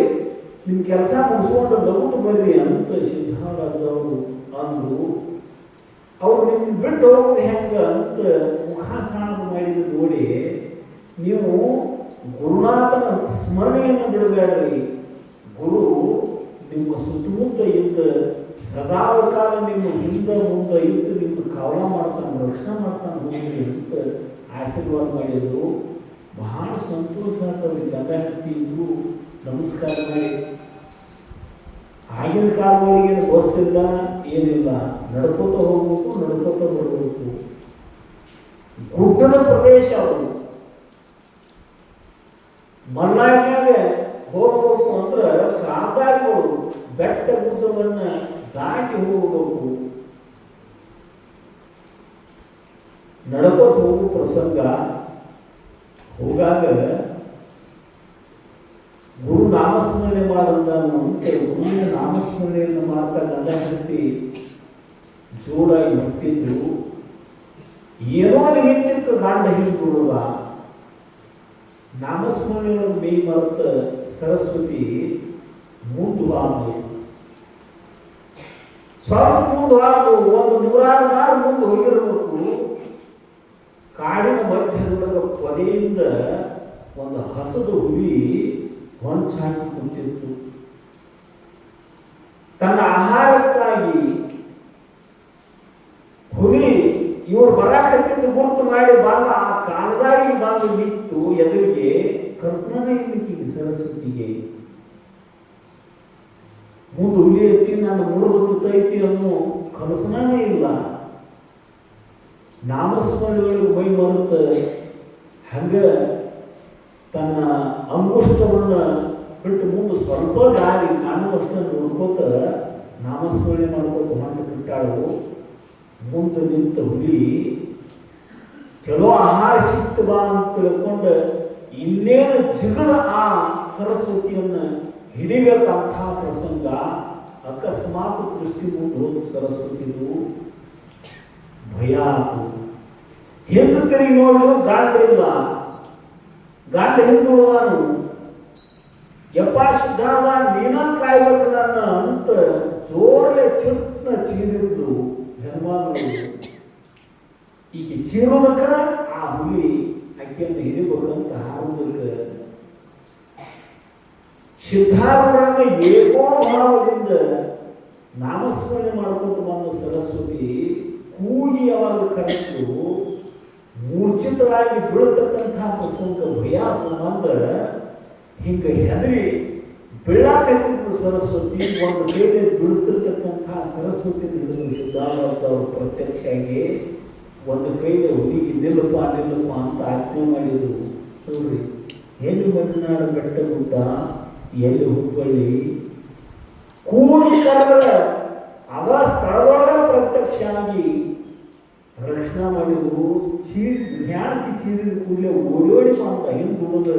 ನಿಮ್ಮ ಕೆಲಸ ಮುಗಿಸ್ಕೊಂಡು ಲಗುಟ್ಟು ಬರ್ರಿ ಅಂತ ಸಿದ್ಧಾರ್ಥವರು ಅಂದ್ರು. ಅವ್ರು ನಿಮ್ಗೆ ಬಿಟ್ಟು ಹೋಗೋದು ಹೆಂಗ ಅಂತ ಮುಖಾಸಾನ ಮಾಡಿದ್ರು ನೋಡಿ. ನೀವು ಗುರುನಾಥನ ಸ್ಮರಣೆಯನ್ನು ಬಿಡಬೇಡ್ರಿ. ಗುರು ನಿಮ್ಮ ಸುತ್ತಮುತ್ತ ಇದ್ದ ಸದಾಕಾಲ ನಿಮ್ಮ ಹಿಂದೆ ಮುಂದೆ ಇದ್ದು ನಿಮ್ಮ ಕವಲ ಮಾಡ್ತಾನೆ, ರಕ್ಷಣೆ ಮಾಡ್ತಾನೆ ಹೋಗ್ರಿ ಅಂತ ಆಶೀರ್ವಾದ ಮಾಡಿದ್ರು. ಬಹಳ ಸಂತೋಷ ಆಗ್ತದೆ. ಗಂಡ ಹೆಂಡತಿ ಇದ್ರು ನಮಸ್ಕಾರ ಮಾಡಿ. ಆಗಿನ ಕಾಲದೊಳಗೆ ಬಸ್ ಇಲ್ಲ, ಏನಿಲ್ಲ, ನಡ್ಕೋತ ಹೋಗ್ಬೇಕು, ನಡ್ಕೋತ ಬರಬೇಕು. ಗುಡ್ಡದ ಪ್ರದೇಶ ಅವರು. ಮಲ್ನಾಡಿನಾಗ ಹೋಗ್ಬೇಕು ಅಂದ್ರೆ ಕಾದಾರಿಗಳು ಬೆಟ್ಟ ಗುಡ್ಡವನ್ನ ದಾಟಿ ಹೋಗಬೇಕು. ನಡ್ಕೋತ ಹೋಗೋ ಪ್ರಸಂಗ. ಹೋಗಾಗ ಗುರು ನಾಮಸ್ಮರಣೆ ಮಾಡಂದಾನು ಅಂತ ಗುರುವಿನ ನಾಮಸ್ಮರಣೆಯನ್ನು ಮಾಡ್ತಾ ಗಂಡ ಹೆಂಡತಿ ಜೋಡಾಗಿ ಹೊಟ್ಟಿದ್ರು. ಏನೋ ನಿಮಿತ್ತಕ್ಕೆ ಗಂಡ ಹಿಂದುಳುವ ನಾಮಸ್ಮರಣೆಯೊಳಗೆ ಮೈ ಮರೆತ ಸರಸ್ವತಿ ಮುಂದುವಾದು. ಸ್ವಲ್ಪ ಮುಂದುವಾದು ಒಂದು 100 ಬಾರಿ ಮುಂದೆ ಹೋಗಿರಬೇಕು. ಕಾಡಿನ ಮಧ್ಯದೊಳಗ ಪೊದೆಯಿಂದ ಒಂದು ಹಸದ ಹುಲಿ ಹೊಂಚಾಕಿ ಕುಂತಿತ್ತು. ತನ್ನ ಆಹಾರಕ್ಕಾಗಿ ಹುಲಿ ಇವರು ಬರಾಕತ್ತಿದ್ದು ಗುರುತು ಮಾಡಿ ಬಂದ ಆ ಕಾಲದಾಗಿ ಬಂದು ನಿಂತು ಎದುರಿಗೆ ಕಲ್ಪನೆ ಇಲ್ಲಿಕ್ಕೆ ಸರಸ್ವತಿಗೆ. ಮುಂದೆ ಹುಲಿ ಐತಿ, ನಾನು ಮುರಿದು ತುತ್ತೈತಿ ಅನ್ನೋ ಕಲ್ಪನಾನೇ ಇಲ್ಲ. ನಾಮಸ್ಮರಣೆಗಳಿಗೆ ಮೈ ಮರೆತ ಹಂಗ ತನ್ನ ಅಂಗುಷ್ಟವನ್ನು ಬಿಟ್ಟು ಮುಂದೆ ಸ್ವಲ್ಪ ದಾರಿ ಕಾಣುವಷ್ಟನ್ನು ನೋಡ್ಕೋತ ನಾಮಸ್ಮರಣೆ ಮಾಡ್ಕೋತ ಹೊಂಟು ಬಿಟ್ಟಾಳು. ಮುಂದೆ ನಿಂತ ಹುಲಿ ಚಲೋ ಆಹಾರ ಸಿಕ್ತು ಬಾ ಅಂತ ತಿಳ್ಕೊಂಡು ಇನ್ನೇನು ಜಿಗದ ಆ ಸರಸ್ವತಿಯನ್ನು ಹಿಡಿಬೇಕಂಥ ಪ್ರಸಂಗ. ಅಕಸ್ಮಾತ್ ದೃಷ್ಟಿ ಮುಂದೆ ಹೋದ ಸರಸ್ವತಿದು ಭಯ ಆಯಿತು. ಹಿಂದೆ ತಿರುಗಿ ನೋಡಿದ್ರು ಗಾಂಡ ಇಲ್ಲ. ಗಾಂಡ ಹಿಂದುಳುವಾನು. ಯಪ್ಪ ಸಿದ್ಧಾವ, ನೀನ ಕಾಯ್ಬೇಕು ನನ್ನ ಅಂತ ಜೋರ್ಲೆ ಚಿತ್ನ ಚೀರಿದ್ದು ಹೆಣ್ಮಗಳು. ಈಗ ಚೀರೋದಕ್ಕ ಆ ಹುಲಿ ಅಕ್ಕಿಯನ್ನು ಹಿಡಿಬೇಕಂತ ಹಾರುವುದಕ್ಕೆ ಸಿದ್ಧಾರೂಢರನ್ನ ಏಕೋ ಭಾವದಿಂದ ನಾಮಸ್ಮರಣೆ ಮಾಡ್ಕೊತ ಬಂದ ಸರಸ್ವತಿ ಕೂಗಿ ಅವಾಗ ಕರೆದು ಮೂರ್ಛಿತರಾಗಿ ಬೀಳತಕ್ಕಂಥ ಪ್ರಸಂಗ. ಭಯ ಬಂದ ಹಿಂಗೆ ಹೆದರಿ ಬೀಳಾಕತ್ತಿದ್ರು ಸರಸ್ವತಿ. ಒಂದು ಕೈಗೆ ಬೀಳ್ತಿರ್ತಕ್ಕಂಥ ಸರಸ್ವತಿ ಹಿಡಿದು ಸಿದ್ಧಾರ್ಥ ಅವರು ಪ್ರತ್ಯಕ್ಷ ಆಗಿ ಒಂದು ಕೈಗೆ ಹುಡುಗಿ ನಿಲ್ಲಪ್ಪ ನಿಲ್ಲಪ್ಪ ಅಂತ ಆಜ್ಞೆ ಮಾಡಿದ್ರು. ನೋಡ್ರಿ, ಎಲ್ಲಿ ಮಲೆನಾಡು ಬೆಟ್ಟ ಗುಡ್ಡ, ಎಲ್ಲಿ ಹುಬ್ಬಳ್ಳಿ, ಕೂಡಿ ಕರೆದ ಅದ ಸ್ಥಳದೊಳಗ ಪ್ರತ್ಯಕ್ಷ ಆಗಿ ರಕ್ಷಣೆ ಮಾಡಿದ್ರು. ಜ್ಞಾನಕ್ಕೆ ಚೀರಿದ ಕೂಡಲೇ ಓಡೋಡಿ ಅಂತ ಹಿಂದುಳಿದ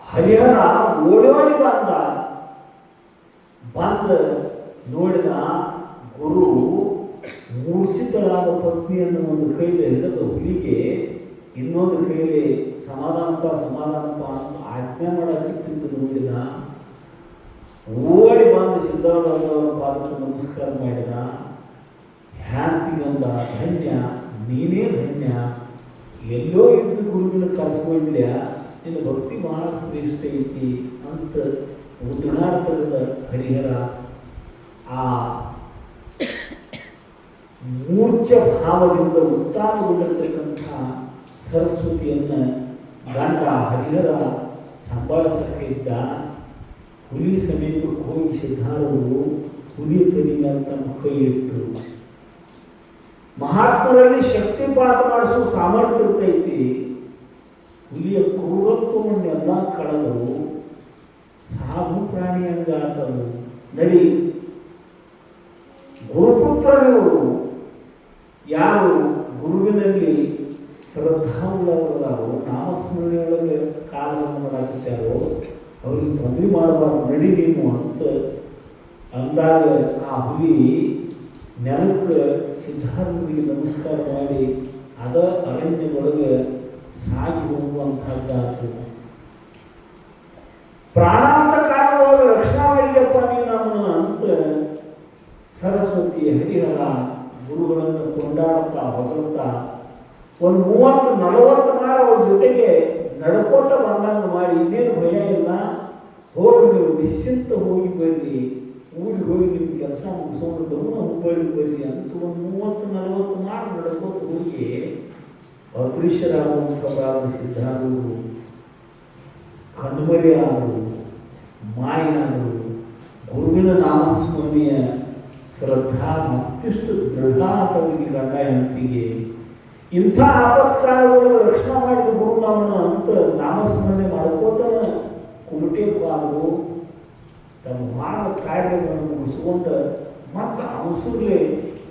ಹರಿಹರ ಓಡೋಡಿ ಬಂದ ನೋಡಿದ ಗುರು ಮೂರ್ಛಿತರಾದ ಪತ್ನಿಯನ್ನು ಒಂದು ಕೈಲಿ ಹಿಡಿದ ಹುಲಿಗೆ ಇನ್ನೊಂದು ಕೈಯಲ್ಲಿ ಸಮಾಧಾನಪ್ಪ ಅಂತ ಆಜ್ಞೆ ಮಾಡಕ್ಕಿಂತ ನೋಡಿದ. ಓಡಿ ಬಂದು ಸಿದ್ಧಾರೂಢರವರ ಪಾದಕ್ಕೆ ನಮಸ್ಕಾರ ಮಾಡಿದ. ಹ್ಯಾಂತಿಗಂದ, ಧನ್ಯ, ನೀನೇ ಧನ್ಯ, ಎಲ್ಲೋ ಇದ್ದು ಗುರುವಿನ ಕರೆಸ್ಕೊಂಡ್ಲ್ಯ, ನಿನ್ನ ಭಕ್ತಿ ಬಹಳ ಶ್ರೇಷ್ಠ ಐತಿ ಅಂತ ಉದಾಹರಣದ ಹರಿಹರ ಆ ಮೂರ್ಛ ಭಾವದಿಂದ ಉತ್ಥಾನಗೊಂಡಿರ್ತಕ್ಕಂಥ ಸರಸ್ವತಿಯನ್ನು ಗಂಡ ಹರಿಹರ ಸಂಭಾಳಿಸಕ್ಕೆ ಇದ್ದ. ಹುಲಿ ಸಮೀಪಕ್ಕೆ ಹೋಗಿ ಸಿದ್ಧಾರೂಢರು ಹುಲಿ ತಲೆಗೆ ತಮ್ಮ ಕೈ ಇಟ್ಟರು. ಮಹಾತ್ಮರಲ್ಲಿ ಶಕ್ತಿಪಾತ ಮಾಡಿಸುವ ಸಾಮರ್ಥ್ಯ ಇರ್ತೈತಿ. ಹುಲಿಯ ಕ್ರೂರತ್ವವನ್ನೆಲ್ಲ ಕಳೆದವು, ಸಾಧು ಪ್ರಾಣಿಯಂಗಾತವು. ನಡಿ, ಗುರುಪುತ್ರರು ಯಾರು ಗುರುವಿನಲ್ಲಿ ಶ್ರದ್ಧಾವುಳ್ಳವರಾರು, ನಾಮಸ್ಮರಣೆಯೊಳಗೆ ಕಾಲವನ್ನು ಮಾಡಾಕಿದ್ದಾರೋ ಅವ್ರಿಗೆ ತೊಂದರೆ ಮಾಡಬಾರ್ದು, ನಡಿ ನೀನು ಅಂತ ಅಂದಾಗ ಆ ಹುಲಿ ನೆಲಕ್ಕೆ ಸಿದ್ಧಾರೂಢರಿಗೆ ನಮಸ್ಕಾರ ಮಾಡಿ ಅದ ಅರಣ್ಯದೊಳಗೆ ಸಾಗಿ ಹೋಗುವಂತಹದ್ದಾತು. ಪ್ರಾಣಾಂತ ಕಾಲದೊಳಗೆ ರಕ್ಷಣಾ ಮಾಡಿದಪ್ಪ ನೀನು ನಮ್ಮನ್ನ ಅಂತ ಸರಸ್ವತಿ ಹರಿಹರ ಗುರುಗಳನ್ನು ಕೊಂಡಾಡುತ್ತಾ ಹೊಗಳುತ್ತಾ ಒಂದು 30-40 ಮಾರ ಅವ್ರ ಜೊತೆಗೆ ನಡ್ಕೊತ ಬಂದಂಗ ಮಾಡಿ, ಇನ್ನೇನು ಭಯ ಇಲ್ಲ, ಹೋಗಿ ನೀವು ನಿಶ್ಚಿಂತ ಹೋಗಿ ಬರ್ರಿ, ಊರಿಗೆ ಹೋಗಿ ನಿಮ್ಮ ಕೆಲಸ ಮುಗಿಸ್ಕೊಂಡು ಗಮನ ಹುಬ್ಬಳ್ಳಿಗೆ ಬರ್ರಿ ಅಂತ ಒಂದು 30-40 ಮಾರ ನಡ್ಕೋತ ಹೋಗಿ ಅದೃಶ್ಯರಾಗುವಂಥದ್ದಾದ ಸಿದ್ಧಾರೂಢರು ಕಣ್ಮರೆಯಾದರು, ಮಾಯನಾದರು. ಗುರುವಿನ ನಾಮಸ್ಮರಣೆಯ ಶ್ರದ್ಧಾ ಮತ್ತಿಷ್ಟು ದೃಢ ಆತವಿಗೆ ಗಂಡ ಹೆಂಡತಿಗೆ. ಇಂಥ ಆಪತ್ಕಾಲಗಳನ್ನು ರಕ್ಷಣೆ ಮಾಡಿದ ಗುರು ನಮ್ಮನ್ನ ಅಂತ ನಾಮಸ್ಮರಣೆ ಮಾಡ್ಕೋತ ಕುಮಟೇಪಾದರು ತಮ್ಮ ಮಾನವ ಕಾರ್ಯಗಳನ್ನು ಮುಗಿಸ್ಕೊಂಡು ಮತ್ತೆ ಅವಸೂರ್ಲೆ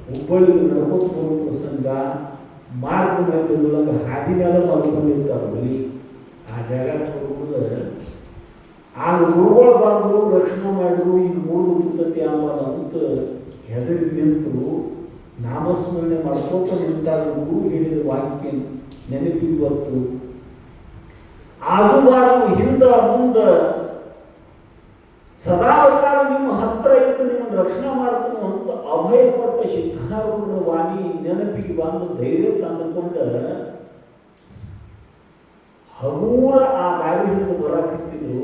ಹುಬ್ಬಳ್ಳಿಗೆ ನಡ್ಕೋತ ಬರೋ ಪ್ರಸಂಗ. ಮಾರ್ಗ ಮಧ್ಯದೊಳಗೆ ಹಾದಿ ಮೇಲೆ ಮಲ್ಕೊಂಡಿರ್ತಾರೆ ಬಲಿ. ಆ ಜಾಗ ಹೋಗುವುದು ಆಗ ಗುರುಗಳು ಬಂದರು, ರಕ್ಷಣೆ ಮಾಡಿದ್ರು. ಈಗ ಮೂರು ಪುಸ್ತತಿ ಆಗೋದು ಅಂತ ಹೆದರಿ ನಿಂತು ನಾಮಸ್ಮರಣೆ ಮಾಡ್ಕೋತ ನಿಂತಾಗ ಗುರು ಹೇಳಿದ ವಾಕ್ಯ ನೆನಪಿಗೆ ಬಂತು. ಆಜುಬಾಜು ಹಿಂದ ಮುಂದ ಸದಾಕಾಲ ನಿಮ್ಮ ಹತ್ರ ಇದ್ದು ನಿಮ್ಮನ್ನು ರಕ್ಷಣೆ ಮಾಡ್ತಾನೆ ಅಂತ ಅಭಯಪಟ್ಟ ಸಿದ್ಧಾರೂಢರ ವಾಣಿ ನೆನಪಿಗೆ ಬಂದು ಧೈರ್ಯ ತಂದುಕೊಂಡ ಹಗೂರ ಆ ದಾರಿ ಹಿಡಿದು ಬರಾಕಿತ್ತಿದ್ರು.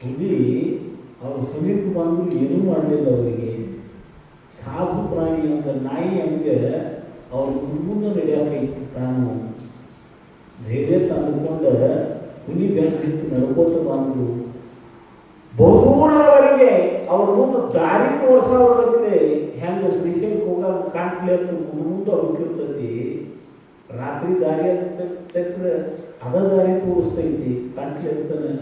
ಹುಲಿ ಅವ್ರ ಸಮೀಪ ಬಂದು ಏನೂ ಮಾಡಲಿಲ್ಲ. ಅವರಿಗೆ ಸಾಧು ಪ್ರಾಣಿ ಅಂತ ನಾಯಿ ಹಂಗೆ ಅವ್ರ ಮುಂದೆ ನಡೆಯಕೈತಿ. ತಾನು ಧೈರ್ಯ ತಂದುಕೊಂಡ ಹುಲಿ ಬೆನ್ನು ನಿಂತು ನಡ್ಕೋತ ಬಂದರು. ಬಹುದೂರದವರೆಗೆ ಅವ್ರ ಮುಂದೆ ದಾರಿ ತೋರ್ಸೋರ್ಗತ್ತಿದೆ. ಹೆಂಗೆ ಶ್ರೀಶೈಲಕ್ಕೆ ಹೋಗಾಗ ಕಾಣ್ಲಿ ಅಂತ ಮುಂದೆ ಹೋಗಿರ್ತೈತಿ. ರಾತ್ರಿ ದಾರಿ ಅಂತ ಅದ ದಾರಿ ತೋರಿಸ್ತೈತಿ ಕಾಣ್ಲಿ ಅಂತಾನೆ.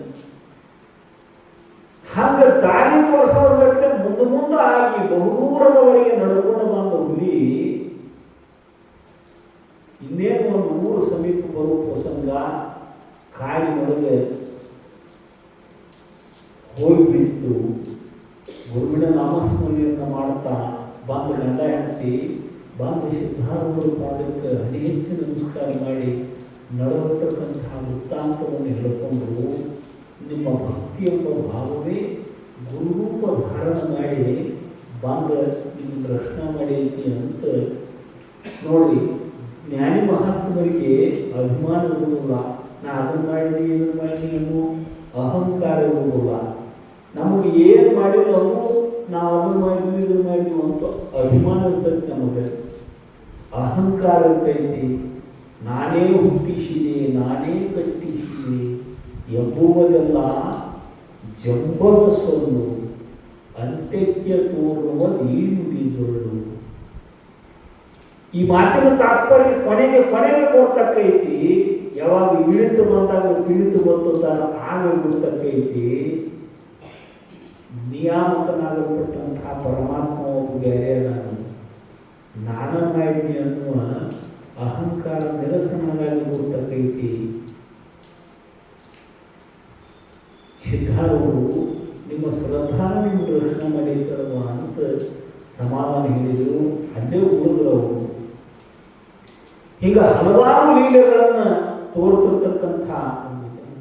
ಹಂಗ ದಾರಿ ತೋರ್ಸೋರ್ಗತ್ತೆ ಮುಂದೆ ಆಗಿ ಬಹುದೂರದವರೆಗೆ ನಡ್ಕೊಂಡು ಬಂದ ಹುಲಿ ಇನ್ನೇನು ಒಂದು ಊರು ಸಮೀಪ ಬರುವ ಪ್ರಸಂಗ ಕಾಡಿನೊಳಗೆ ಹೋಗಿಬಿಟ್ಟು ಗುರುವಿನ ನಾಮಸ್ಮರಣೆಯನ್ನು ಮಾಡ್ತಾ ಬಂದ ಗಂಡ ಹೆಂಡತಿ ಬಂದು ಸಿದ್ಧಾರೂಢರ ಪಾದಕ್ಕೆ ಅತಿ ಹೆಚ್ಚು ನಮಸ್ಕಾರ ಮಾಡಿ ನಡೆದಿರ್ತಕ್ಕಂತಹ ವೃತ್ತಾಂತವನ್ನು ಹೇಳಿಕೊಂಡು, ನಿಮ್ಮ ಭಕ್ತಿ ಎಂಬ ಭಾವವೇ ಗುರುರೂಪ ಧಾರಣ ಮಾಡಿ ಬಂದ ನಿಮ್ಮನ್ನು ರಕ್ಷಣೆ ಮಾಡೈತಿ ಅಂತ ನೋಡಿ. ಜ್ಞಾನಿ ಮಹಾತ್ಮರಿಗೆ ಅಭಿಮಾನ ಇರುವುದಿಲ್ಲ. ನಾ ಅದನ್ನು ಮಾಡಿದ್ವಿ ಇದನ್ನು ಮಾಡಿ ಅನ್ನೋ ಅಹಂಕಾರ ಇರುವುದಿಲ್ಲ. ನಮಗೆ ಏನು ಮಾಡಿಲ್ಲ ಅನ್ನೋ ನಾವು ಅದನ್ನು ಮಾಡಿದ್ವಿ ಇದನ್ನು ಮಾಡಿದ್ವಿ ಅಂತ ಅಭಿಮಾನ ಇರ್ತೈತಿ. ನಮಗೆ ಅಹಂಕಾರ ಇರ್ತೈತಿ. ನಾನೇ ಹುಟ್ಟಿಸಿದೆ, ನಾನೇ ಕಟ್ಟಿಸಿದೆ ಎಂಬುವುದೆಲ್ಲ ಜಂಬದ ಸೊಲ್ಲು, ಅಂತ್ಯಕ್ಕೆ ತೋರುವ ನೀಡುವುದಿದ್ದಳು. ಈ ಮಾತಿನ ತಾತ್ಪರ್ಯ ಕೊನೆಗೆ ಕೊಡ್ತಕ್ಕೈತಿ. ಯಾವಾಗ ಇಳಿತು ಬಂದಾಗ ತಿಳಿದು ಬಂತಾರ ಆಗ ಬಿಡ್ತಕ್ಕೈತಿ. ನಿಯಾಮಕನಾಗಲ್ಪಟ್ಟಂತಹ ಪರಮಾತ್ಮ ಒಬ್ಬ ಬೇರೆ ನಾನು ಮಾಡಿದ್ನಿ ಅನ್ನುವ ಅಹಂಕಾರ ನಿರಸನಾಗಿ ಬಿಡ್ತಕ್ಕೈತಿ. ಸಿದ್ಧಾರೂಢರು ನಿಮ್ಮ ಶ್ರದ್ಧಾ ನಿಮ್ಗೆ ರಕ್ಷಣೆ ಮಾಡಿರ್ತಾರವ ಅಂತ ಸಮಾಧಾನ ಹೇಳಿದರು. ಅಲ್ಲೇ ಉಳಿದ್ರು ಅವರು. ಹೀಗ ಹಲವಾರು ಲೀಲೆಗಳನ್ನು ತೋರ್ತಿರ್ತಕ್ಕಂಥ ಒಂದು ಜನ.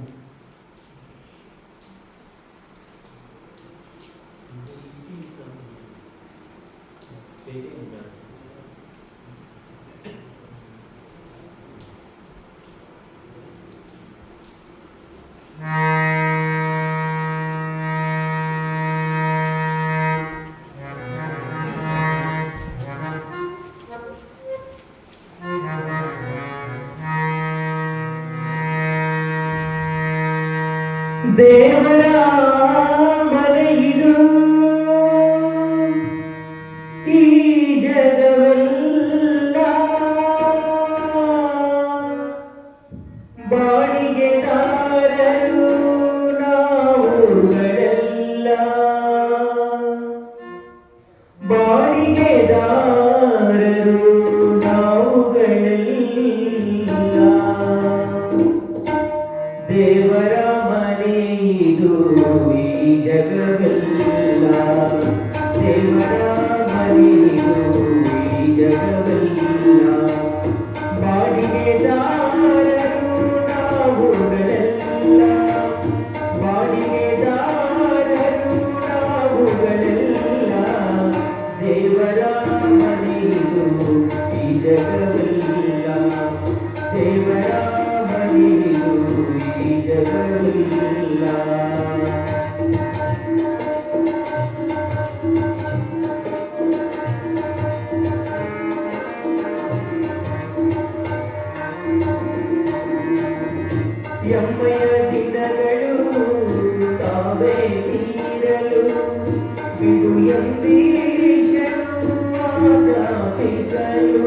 ದೇವರ ಮನೆಯಿದು ಈ ಜಗವೆಲ್ಲ ಬಾಡಿಗೆದಾರರು ನಾವುಗಳೆಲ್ಲ ಬಾಡಿಗೆದಾರರು ನಾವುಗಳೆಲ್ಲ ದೇವರ ಮನೆಯಿದು ಈ ಜಗವೆಲ್ಲ ದೇವರ ಮನೆಯಿದು ಈ ಜಗವೆಲ್ಲ ಬಾಡಿಗೆದಾರರು ನಾವುಗಳೆಲ್ಲ ಬಾಡಿಗೆದಾರರು ನಾವುಗಳೆಲ್ಲ ದೇವರ ಮನೆಯಿದು ಈ ಜಗವೆಲ್ಲ ದೇವರ ಮನೆಯಿದು ಈ ಜಗವೆಲ್ಲ. ಎಮ್ಮೆಯ ದಿನಗಳು ತಾವೇ ತೀರಲು ಬಿಡು ಎಂದೀಶನು ಆಜ್ಞಾಪಿಸಲು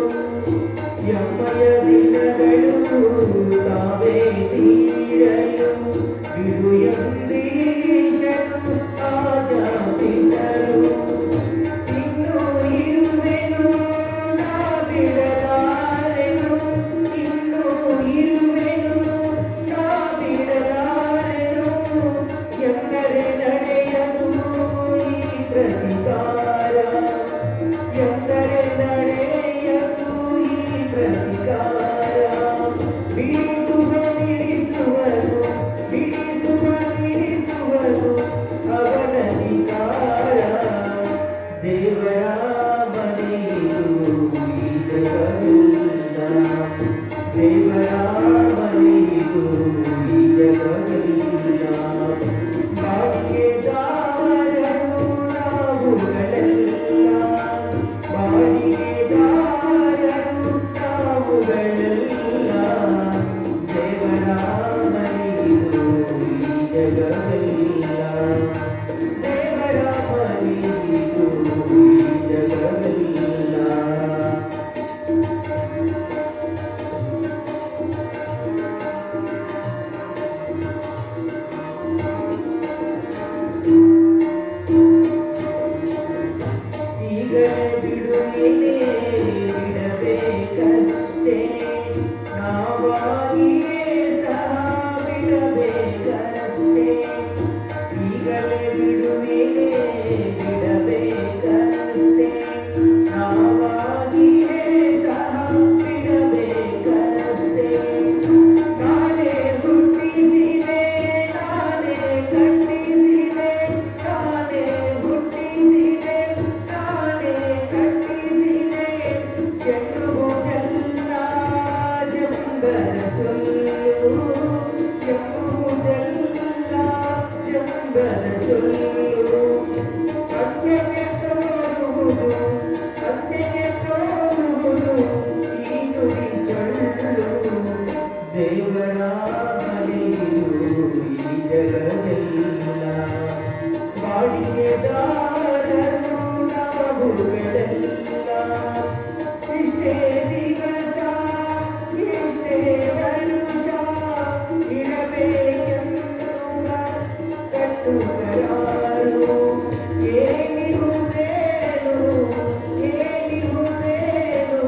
ಎಮ್ಮೆಯ ದಿನಗಳು ತಾವೇ ತೀರಲು ಬಿಡು ಎಂದೀಶನು ಆಜ್ಞಾಪಿಸಲು ಇನ್ನೂ ಇರುವೆನು ನಾ ಬಿಡಲಾರೆನು ಇನ್ನೂ ಇರುವೆನು ನಾ ಬಿಡಲಾರೆನು ಎಂದರೆ ನಡೆಯದು ಈ ಪ್ರತಿಕಾರ ಎಂದರೆ ನಡೆಯದು ಈ ಪ್ರತಿಕಾರ ಬಿಡಿಸುವ ಬಿಡಿಸುವನು ಬಿಡಿಸುವ ಬಿಡಿಸುವನು ಅವನಧಿಕಾರ ದೇವರ ಮನೆಯಿದು ಈ ಜಗವೆಲ್ಲ ದೇವರ ಮನೆಯಿದು ಈ ಜಗವೆಲ್ಲ ಬಾಡಿಗೆದಾರರು ನಾವುಗಳೆಲ್ಲ ಬಾಡಿಗೆದಾರರು ನಾವುಗಳೆಲ್ಲ ದೇವರ ಮನೆಯಿದು ಈ ಜಗವೆಲ್ಲ ದೇವರ ಮನೆಯಿದು ಈ ಜಗವೆಲ್ಲ. ಈಗಲೇ ಬಿಡುವಿನೇ ಬಿಡಬೇಕಷ್ಟೇ ನಾವಾಗಿಯೇ ಸಹ ಬಿಡಬೇಕಷ್ಟೇ ಈಗಲೇ ಬಿಡುವಿನೇ ಬಿಡಬೇಕಷ್ಟೇ ನಾವಾಗಿಯೇ ಸಹ ಬಿಡಬೇಕಷ್ಟೇ ನಾನೇ ಹುಟ್ಟಿಸಿದೆ ನಾನೇ ಕಟ್ಟಿಸಿದೆ ನಾನೇ ಹುಟ್ಟಿಸಿದೆ ನಾನೇ ಕಟ್ಟಿಸಿದೆ ಎಂಬುದೆಲ್ಲ ಜಂಬರ ಸುಳ್ಳು ಎಂಬುದೆಲ್ಲ ಜಂಬರ ಸುಳ್ಳು ಸತ್ಯಕ್ಕೆ ತೋರುವುದು ಸತ್ಯಕ್ಕೆ ತೋರುವುದು ಈ ನುಡಿ ಚಳ್ಳು ದೇವರ ಮನೆಯಿದು ಈ ಜಗವೆಲ್ಲ ಬಾಡಿಗೆದಾರರು ನಾವುಗಳೆಲ್ಲ ಇಷ್ಟೇ ದಿವಸ ಇಷ್ಟೇ ವರುಷ ಇರಬೇಕೆನ್ನುವ ಕಟ್ಟುಕರಾರು ಏನಿರುವುದೇನು ಏನಿರುವುದೇನು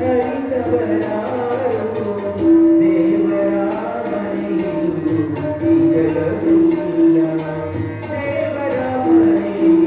ಅರಿತವರಾರು ದೇವರ ಮನೆಯಿದು ಈ ಜಗವೆಲ್ಲ ದೇವರ ಮನೆಯಿದು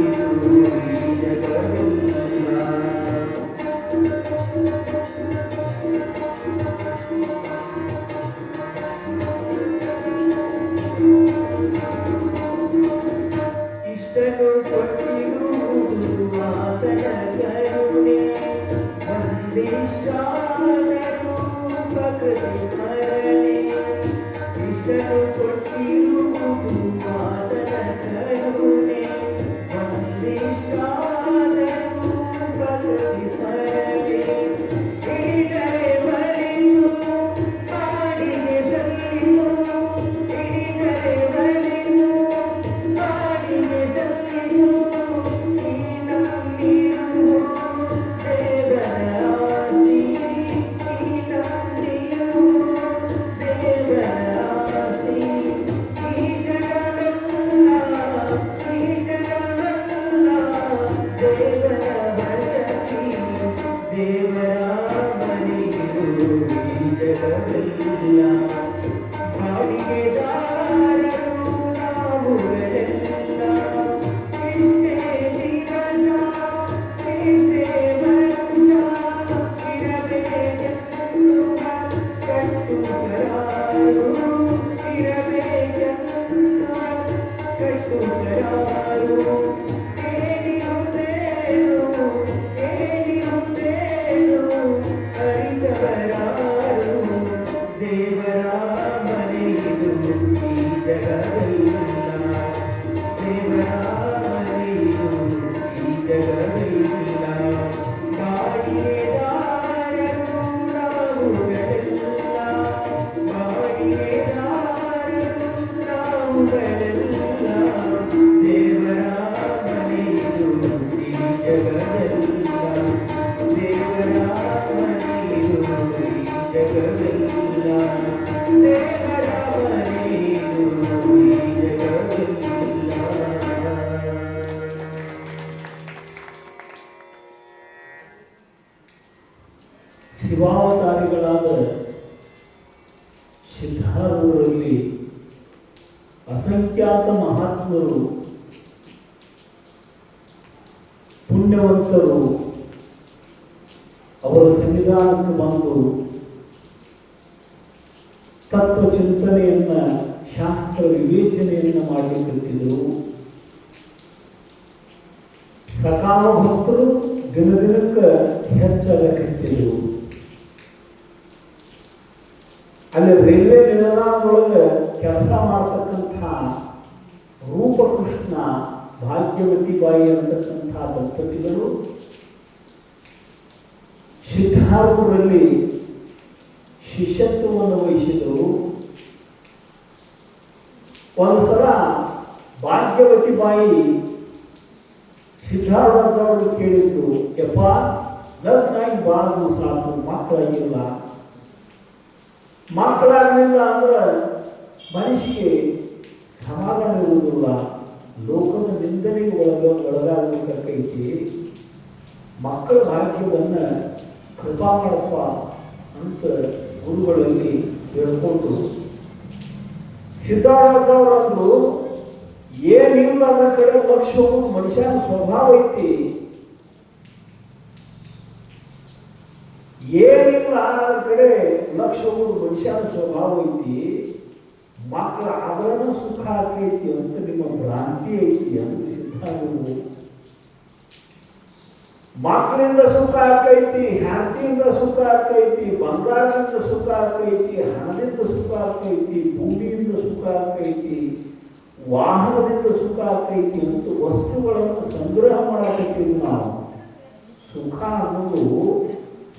ಶಿವಾವತಾರಿಗಳಾದ ಸಿದ್ಧಾರೂಢರಲ್ಲಿ ಅಸಂಖ್ಯಾತ ಮಹಾತ್ಮರು ಪುಣ್ಯವಂತರು ಅವರ ಸನ್ನಿಧಾನಕ್ಕೆ ಬಂದು ತತ್ವ ಚಿಂತನೆಯನ್ನ ಶಾಸ್ತ್ರ ವಿವೇಚನೆಯನ್ನ ಮಾಡಲಿಕ್ಕಿದ್ದರು. ಸಕಾಲ ಭಕ್ತರು ದಿನದಿನಕ್ಕೆ ಹೆಚ್ಚಾಗತ್ತಿದ್ದರು. ಅಲ್ಲಿ ರೈಲ್ವೆ ನಿಲ್ದಾಣದೊಳಗೆ ಕೆಲಸ ಮಾಡ್ತಕ್ಕಂಥ ರೂಪಕೃಷ್ಣ ಭಾಗ್ಯವತಿ ಬಾಯಿ ಅಂತಕ್ಕಂಥ ದಂಪತಿಗಳು ಸಿದ್ಧಾರೂಢರಲ್ಲಿ ಶಿಷ್ಯತ್ವವನ್ನು ವಹಿಸಿದರು. ಒಂದು ಸಲ ಭಾಗ್ಯವತಿ ಬಾಯಿ ಸಿದ್ಧಾರೂಢರು ಕೇಳಿದ್ರು, ಯಪ್ಪ ಲಗ್ನಾಗಿ ಭಾಳ ದಿವಸ ಆಯ್ತು, ಮಕ್ಕಳಾಗಿಲ್ಲ. ಮಕ್ಕಳಾಗಲಿಲ್ಲ ಅಂದ್ರೆ ಮನುಷ್ಯಗೆ ಸಮಾಧಾನ ಇರುವುದಿಲ್ಲ, ಲೋಕದ ನಿಂದನೆಗೆ ಒಳಗಾಗಬೇಕೈತಿ. ಮಕ್ಕಳ ಭಾಗ್ಯವನ್ನು ಕೃಪಾ ಮಾಡಪ್ಪ ಅಂತ ಗುರುಗಳಲ್ಲಿ ಹೇಳ್ಕೊಂಡು ಸಿದ್ಧಾರೂಢರು ಏನಿಲ್ಲ ಅನ್ನೋ ಕಡೆ ಲಕ್ಷ್ಯ ಮನುಷ್ಯನ ಸ್ವಭಾವ ಐತಿ, ಏನಿಲ್ಲ ಅನ್ನೋ ಕಡೆ ಲಕ್ಷ್ಯ ಮನುಷ್ಯನ ಸ್ವಭಾವ ಐತಿ. ಮಕ್ಕಳ ಆದ್ರೂ ಸುಖ ಆಕೈತಿ ಅಂತ ನಿಮ್ಮ ಭ್ರಾಂತಿ ಐತಿ ಅಂತ ಸಿದ್ಧಾರೂಢರು. ಮಕ್ಕಳಿಂದ ಸುಖ ಆಕೈತಿ, ಹೆಂಡತಿಯಿಂದ ಸುಖ ಆಕೈತಿ, ಬಂಗಾರದಿಂದ ಸುಖ ಆಕೈತಿ, ಹಣದಿಂದ ಸುಖ ಆಕೈತಿ, ಭೂಮಿಯಿಂದ ಸುಖ ಆಕೈತಿ, ವಾಹನದಿಂದ ಸುಖ ಆಕೈತಿ ಅಂತ ವಸ್ತುಗಳನ್ನು ಸಂಗ್ರಹ ಮಾಡಕತ್ತೀವಿ ನಾವು. ಸುಖ ಅನ್ನೋದು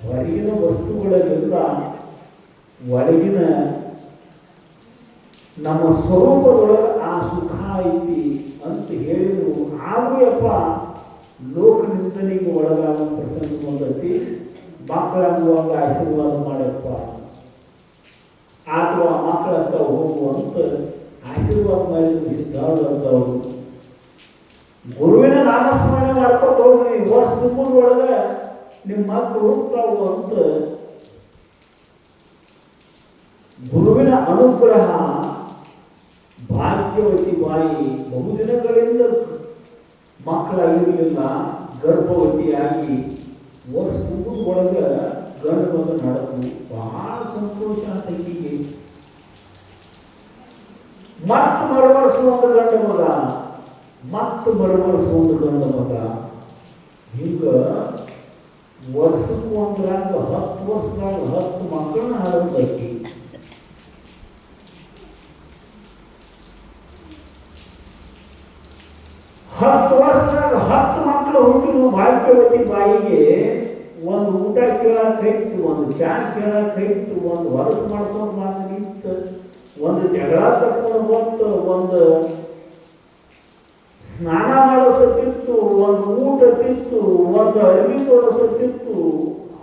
ಹೊರಗಿನ ವಸ್ತುಗಳಿಂದ ಒಳಗಿನ ನಮ್ಮ ಸ್ವರೂಪದೊಳಗೆ ಆ ಸುಖ ಐತಿ ಅಂತ ಹೇಳಿದ್ರು. ಆಗುಯಪ್ಪ ಲೋಕ ನಿಂದನೆಗೆ ಒಳಗಾಗುವ ಪ್ರಸಂಗ ಬಂದೈತಿ, ಮಕ್ಕಳಾಗುವಾಗ ಆಶೀರ್ವಾದ ಮಾಡಪ್ಪ ಅಥವಾ ಮಕ್ಕಳತ್ತ ಹೋಗುವಂತ ಆಶೀರ್ವಾದ ಮಾಡಿದ್ರು ಸಿದ್ಧಾರೂಢರು. ಗುರುವಿನ ನಾಮಸ್ಮರಣೆ ಮಾಡ್ಕೊಂಡು ಹೋಗ್ರಿ, ವರ್ಷ ತುಂಬದೊಳಗೆ ನಿಮ್ಮ ಮಕ್ಕಳು ಹುಡ್ತಾವು ಅಂತ ಗುರುವಿನ ಅನುಗ್ರಹ. ಭಾಗ್ಯವತಿ ಬಾಯಿ ಬಹುದಿನಗಳಿಂದ ಮಕ್ಕಳಾಗಿರಲಿಲ್ಲ, ಗರ್ಭವತಿಯಾಗಿ ವರ್ಷ ತುಂಬದೊಳಗೆ ಗಂಡು ಮಗ ನಡೆದು ಬಹಳ ಸಂತೋಷ ಆತೈಕಿಗೆ. ಮತ್ತೆ ಮರುವರ್ಷ ಒಂದು ಗಂಡು ಮಗ, ಮತ್ತೆ ಮರುವರ್ಷ ಒಂದು ಗಂಡು ಮಗ. ಹಿಂಗ ವರ್ಷಕ್ಕೂ ಒಂದ್ರಾಗ 10 ವರ್ಷದಾಗ 10 ಮಕ್ಕಳನ್ನ ಹರದೈತಿ. ಭಾಗ್ಯವತಿ ಬಾಯಿಗೆ ಒಂದು ಊಟ ಕೇಳಕ್ಕೆ ಕೈತು, ಒಂದು ಚಾ ಕೇಳಕ್ಕೆ ಕೈತು, ಒಂದು ಹೊಲಸು ಮಾಡ್ಕೊಂಡು ಮಾತು ನಿಂತು, ಒಂದು ಜಗಳ ತಕ್ಕೊಂಡು ಬಂತು, ಒಂದು ಸ್ನಾನ ಮಾಡಿಸತ್ತಿತ್ತು, ಒಂದು ಊಟ ತಿತ್ತು, ಒಂದು ಅರಿವಿ ತೋರಿಸತ್ತಿತ್ತು.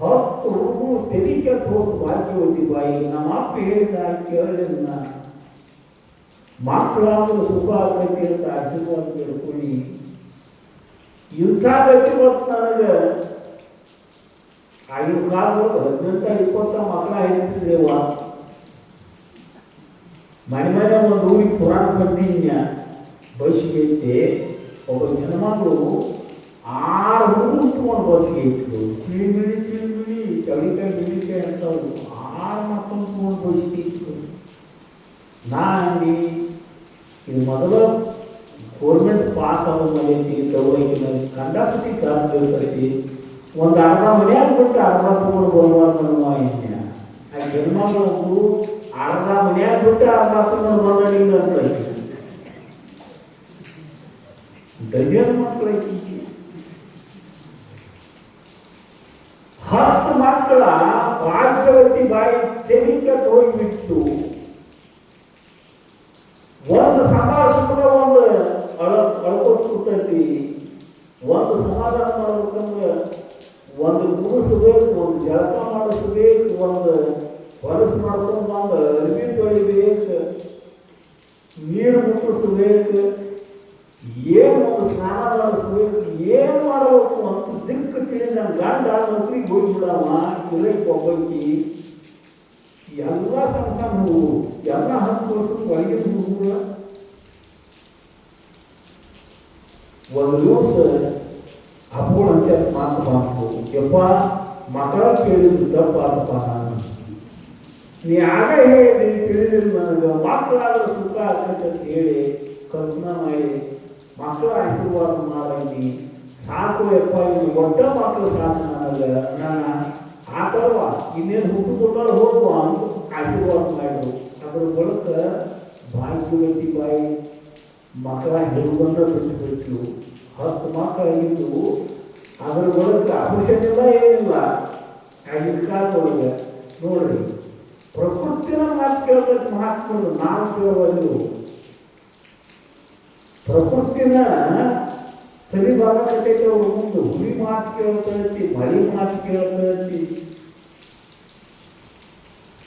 10 ಹುಡುಗರು ತೆಲಿ ಕೆಟ್ಟು ಹೋಗಿ ಭಾಗ್ಯವತಿ ಬಾಯಿ. ನಮ್ಮ ಅಪ್ಪ ಹೇಳಿದ ಕೇಳಿದ ಮಕ್ಕಳಾದ್ರೂ ಸುಖ ಆಗೈತಿ ಅಂತ ಆಶೀರ್ವಾದ ಕೇಳ್ಕೊಳ್ಳಿ. ಇಂಥ ಗತಿ ಬಂತು ನನಗೆ. ಆಗಿನ ಕಾಲದೊಳಗೆ 18-20 ಮಕ್ಕಳ ಹೇಳ್ತಿದ್ದೇವ. ಮನೆ ಒಂದು ಊರಿಗೆ ಪುರಾಣ ಬಂದಿದ್ಯ ಬಸ್ಸಿಗೆ ಐತೆ. ಒಬ್ಬ ಹೆಣ್ಮಗಳು 6 ಹುಡುಗರು ತಗೊಂಡು ಬಸ್ಸಿಗೆ ಇತ್ತು. ಚಿಳಿಮಿಳಿ ಚಳಿಕಾಯಿ ಬಿಳಿಕಾಯಿ ಅಂತವು 6 ಮಕ್ಕಳು ತಗೊಂಡು ಬಸ್ಸಿಗೆ ಇತ್ತು. ನಾನು ಇದು ಮೊದಲು ಗೌರ್ಮೆಂಟ್ ಪಾಸ್ ಆಗೋ ಮನೆಯಲ್ಲಿ ತಗೊಳಕಿನ ಕಂಡಾಪಟ್ಟಿ ಕಾಸು ಬೇಕಾಗಿ ಒಂದು ಅರ್ಧ ಮನೆಯಾಗ ಬಿಟ್ಟು ಅರ್ಧ ತಗೊಂಡು ಬರುವಾಗ ಅನ್ನುವ ಎಣ್ಣೆ ಆ ಹೆಣ್ಮಗಳು ಅರ್ಧ ಮನೆಯಾಗ ಬಿಟ್ಟು ಅರ್ಧ ತಗೊಂಡು ಬಂದಿಲ್ಲ ಅಂತ ಡಜನ್ ಮಕ್ಕಳೈತಿ. 10 ಮಕ್ಕಳ ಭಾಗ್ಯವತಿ ಬಾಯಿ ತೆಲಿಕೆ ಹೋಗಿಬಿಟ್ಟು ಒಂದು ಸಮಾಜ ಒಂದು ಅಳ್ಕೊಟ್ಬಿಟ್ಟೈತಿ. ಒಂದು ಸಮಾಧಾನ ಮಾಡ್ಬೇಕಂದ್ರೆ ಒಂದು ಮುಗಿಸ್ಬೇಕು, ಒಂದು ಜಳಕ ಮಾಡಿಸ್ಬೇಕು, ಒಂದು ಹೊಲಸು ಮಾಡ್ಕೊಂಡು ಒಂದು ಅರಿವಿ ತೊಳಿಬೇಕು, ನೀರು ಮುಟ್ಟಿಸ್ಬೇಕು, ಏನು ಒಂದು ಸ್ನಾನ ಮಾಡಿಸ್ಬೇಕು, ಏನು ಮಾಡಬೇಕು ಅಂತ ದಿಕ್ಕು ತಿಳಿದ ಗಂಡ ನೌಕರಿಗೆ ಹೋಗ್ಬಿಡವ. ಇರಕ್ಕೆ ಒಬ್ಬಕ್ಕಿ ಎಲ್ಲ ಸಣ್ಣ ಸಣ್ಣ ಹುಡುಗರು ಎಲ್ಲ 10 ವರ್ಷದ ಒಳಗಿನ ಹುಡುಗರು. ಒಂದು ದಿವಸ ಅಪ್ಪಗಳಂತೆ ಮಾತು ಮಾತು ಯಪ್ಪ ಮಕ್ಕಳ ಕೇಳಿದ್ರು ತಪ್ಪಾದಪ್ಪ. ನಾನು ನೀ ಆಗ ಹೇಳಿ ತಿಳಿದಿಲ್ಲ ನನಗೆ ಮಕ್ಕಳಾದ್ರೆ ಸುಖ ಆಗ್ತೈತೆ ಅಂತ ಹೇಳಿ ಕಲ್ಪನಾ ಮಾಡಿ ಮಕ್ಕಳ ಆಶೀರ್ವಾದ ಮಾಡಿ ಸಾಕು ಯಪ್ಪ. ಇನ್ನು ದೊಡ್ಡ ಮಕ್ಕಳು ಸಾಕು ನನಗೆ. ನಾನು ಆ ಥರವ ಇನ್ನೇನು ಹುಟ್ಟುಕೊಂಡಾರು ಹೋಗುವ ಅಂತ ಆಶೀರ್ವಾದ ಮಾಡಿದ್ರು. ಅದರ ಬಳಿಕ ಭಾಗ್ಯವತಿ ಬಾಯಿ ಮಕ್ಕಳ ಹಿಡುಗಂಡ ಬಿಟ್ಟು 10 ಮಕ್ಕಳಾಗಿದ್ದು. ಅದರ ಬಳಿಕ ಆಪರೇಷನ್ ಇಲ್ಲ ಏನಿಲ್ಲ. ಆಗಿನ ಕಾಲದೊಳಗೆ ನೋಡ್ರಿ ಪ್ರಕೃತಿನ ಮಾತು ಕೇಳಬೇಕು ಮಹಾತ್ಮರು. ನಾವು ಕೇಳಬಾರ್ದು. ಪ್ರಕೃತಿನ ಸರಿ ಬಾಗತೈತಿ. ಅವ್ರ ಮುಂದೆ ಹುಲಿ ಮಾತು ಕೇಳ್ತೈತಿ, ಮಳಿ ಮಾತು ಕೇಳ್ತೈತಿ.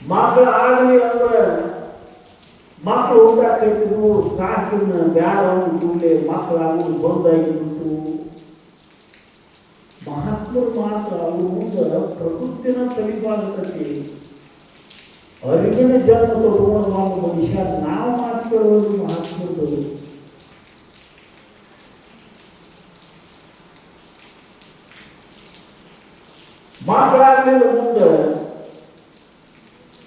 ಮಕ್ಕಳು ಆಗಲಿ ಅಂದ್ರೆ ಮಕ್ಕಳು ಉಂಟಾಕೈತಿದ್ರು ಸಾಕಿನ ಬ್ಯಾಡ ಕೂಡಲೇ ಮಕ್ಕಳಾಗೋದು ಬಂದಾಗಿಬಿಟ್ಟು. ಮಹಾತ್ಮರು ಮಾತ್ರ ಅವ್ರ ಮುಂದೆ ಪ್ರಕೃತಿನ ತಲಿಬಾಗತೈತಿ. ಅರಿವಿನ ಜನ್ಮ ತಗೊಂಡು ಒಂದು ಮನುಷ್ಯ ನಾವು ಮಾತು ಕೇಳೋದು ಮಹಾತ್ಮರು. ಮಕ್ಕಳಾಗಲಿಲ್ಲ ಮುಂದೆ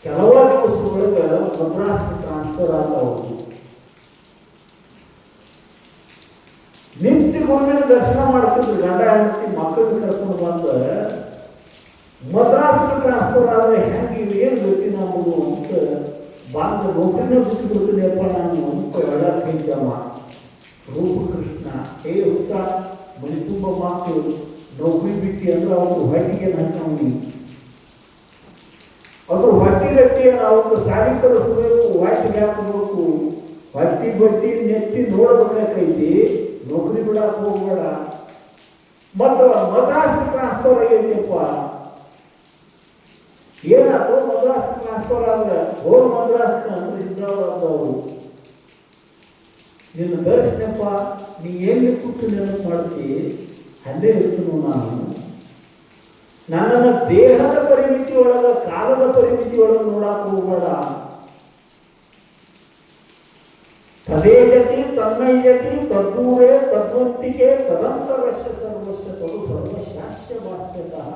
ಕೆಲವೇ ದಿವಸದೊಳಗೆ ಮದ್ರಾಸ್ಗೆ ಟ್ರಾನ್ಸ್ಫರ್ ಆಗ್ತಾವು. ನಿತ್ಯ ಗುರುವಿನ ದರ್ಶನ ಮಾಡ್ತಿದ್ರು ಗಂಡ ಹೆಂಡತಿ ಮಕ್ಕಳನ್ನ ಕರ್ಕೊಂಡು ಬಂದ. ಮದ್ರಾಸ್ಗೆ ಟ್ರಾನ್ಸ್ಫರ್ ಆದರೆ ಹೆಂಗೆ ಏನು ಗತಿ ನಮ್ಮದು ಅಂತ ಬಂದ ನೌಕರಿನ ಬಿಟ್ಟು ಬಿಡ್ತೀನಪ್ಪ ನಾನು ಅಂತ ಹೇಳಕ್ಕಿದ್ದಮ್ಮ. ರೂಪಕೃಷ್ಣ ಹುಚ್ಚ ಮನೆ ತುಂಬ ಮಕ್ಕಳು ನೌಕರಿ ಬಿಟ್ಟು ಅಂದ್ರೆ ಅವ್ರು ಹೊಟ್ಟಿಗೆ ಹಾಕಿ ಅದು ಹೊಟ್ಟಿ ಗಟ್ಟಿಯನ್ನು ಅವ್ರು ಸಾರಿ ತರಿಸ್ಬೇಕು, ಹೊಟ್ಟಿಗೆ ಹಾಕಬೇಕು, ಹೊಟ್ಟಿ ಬಟ್ಟಿ ನೆತ್ತಿ ನೋಡ್ಬೇಕಾಕೈತಿ. ನೌಕರಿ ಬಿಡಕ್ಕೆ ಹೋಗ್ಬೇಡ. ಮತ್ತು ಮದ್ರಾಸ್ ಟ್ರಾನ್ಸ್ಫರ್ ಆಗೈತಿಪ್ಪ. ಏನಾದ್ರು ಮದ್ರಾಸ್ ಟ್ರಾನ್ಸ್ಫರ್ ಆದ್ರೆ ಹೋಗಿ ಮದ್ರಾಸ್ ಅಂದ್ರೆ ಇದ್ದವರು ನಿನ್ನ ದರ್ಶನಪ್ಪ ನೀ ಎಲ್ಲಿ ಕೂತು ನೆನಪು ಮಾಡ್ತಿ ಅಲ್ಲೇ ಇರ್ತನು. ನನ್ನನ್ನು ದೇಹದ ಪರಿಮಿತಿ ಒಳಗ ಕಾಲದ ಪರಿಮಿತಿ ಒಳಗೆ ನೋಡಕ್ಕೆ ಹೋಗಬೇಡ. ತದೇಜತಿ ತನ್ನಯ್ಯತಿ ತದ್ದೂರೇ ತದ್ವಂತಿಕೆ ತದಂತರಸ್ಯ ಸರ್ವಸ್ಯ ತದು ಸರ್ವಶಾಸ್ಯ ವಾಕ್ಯತಃ.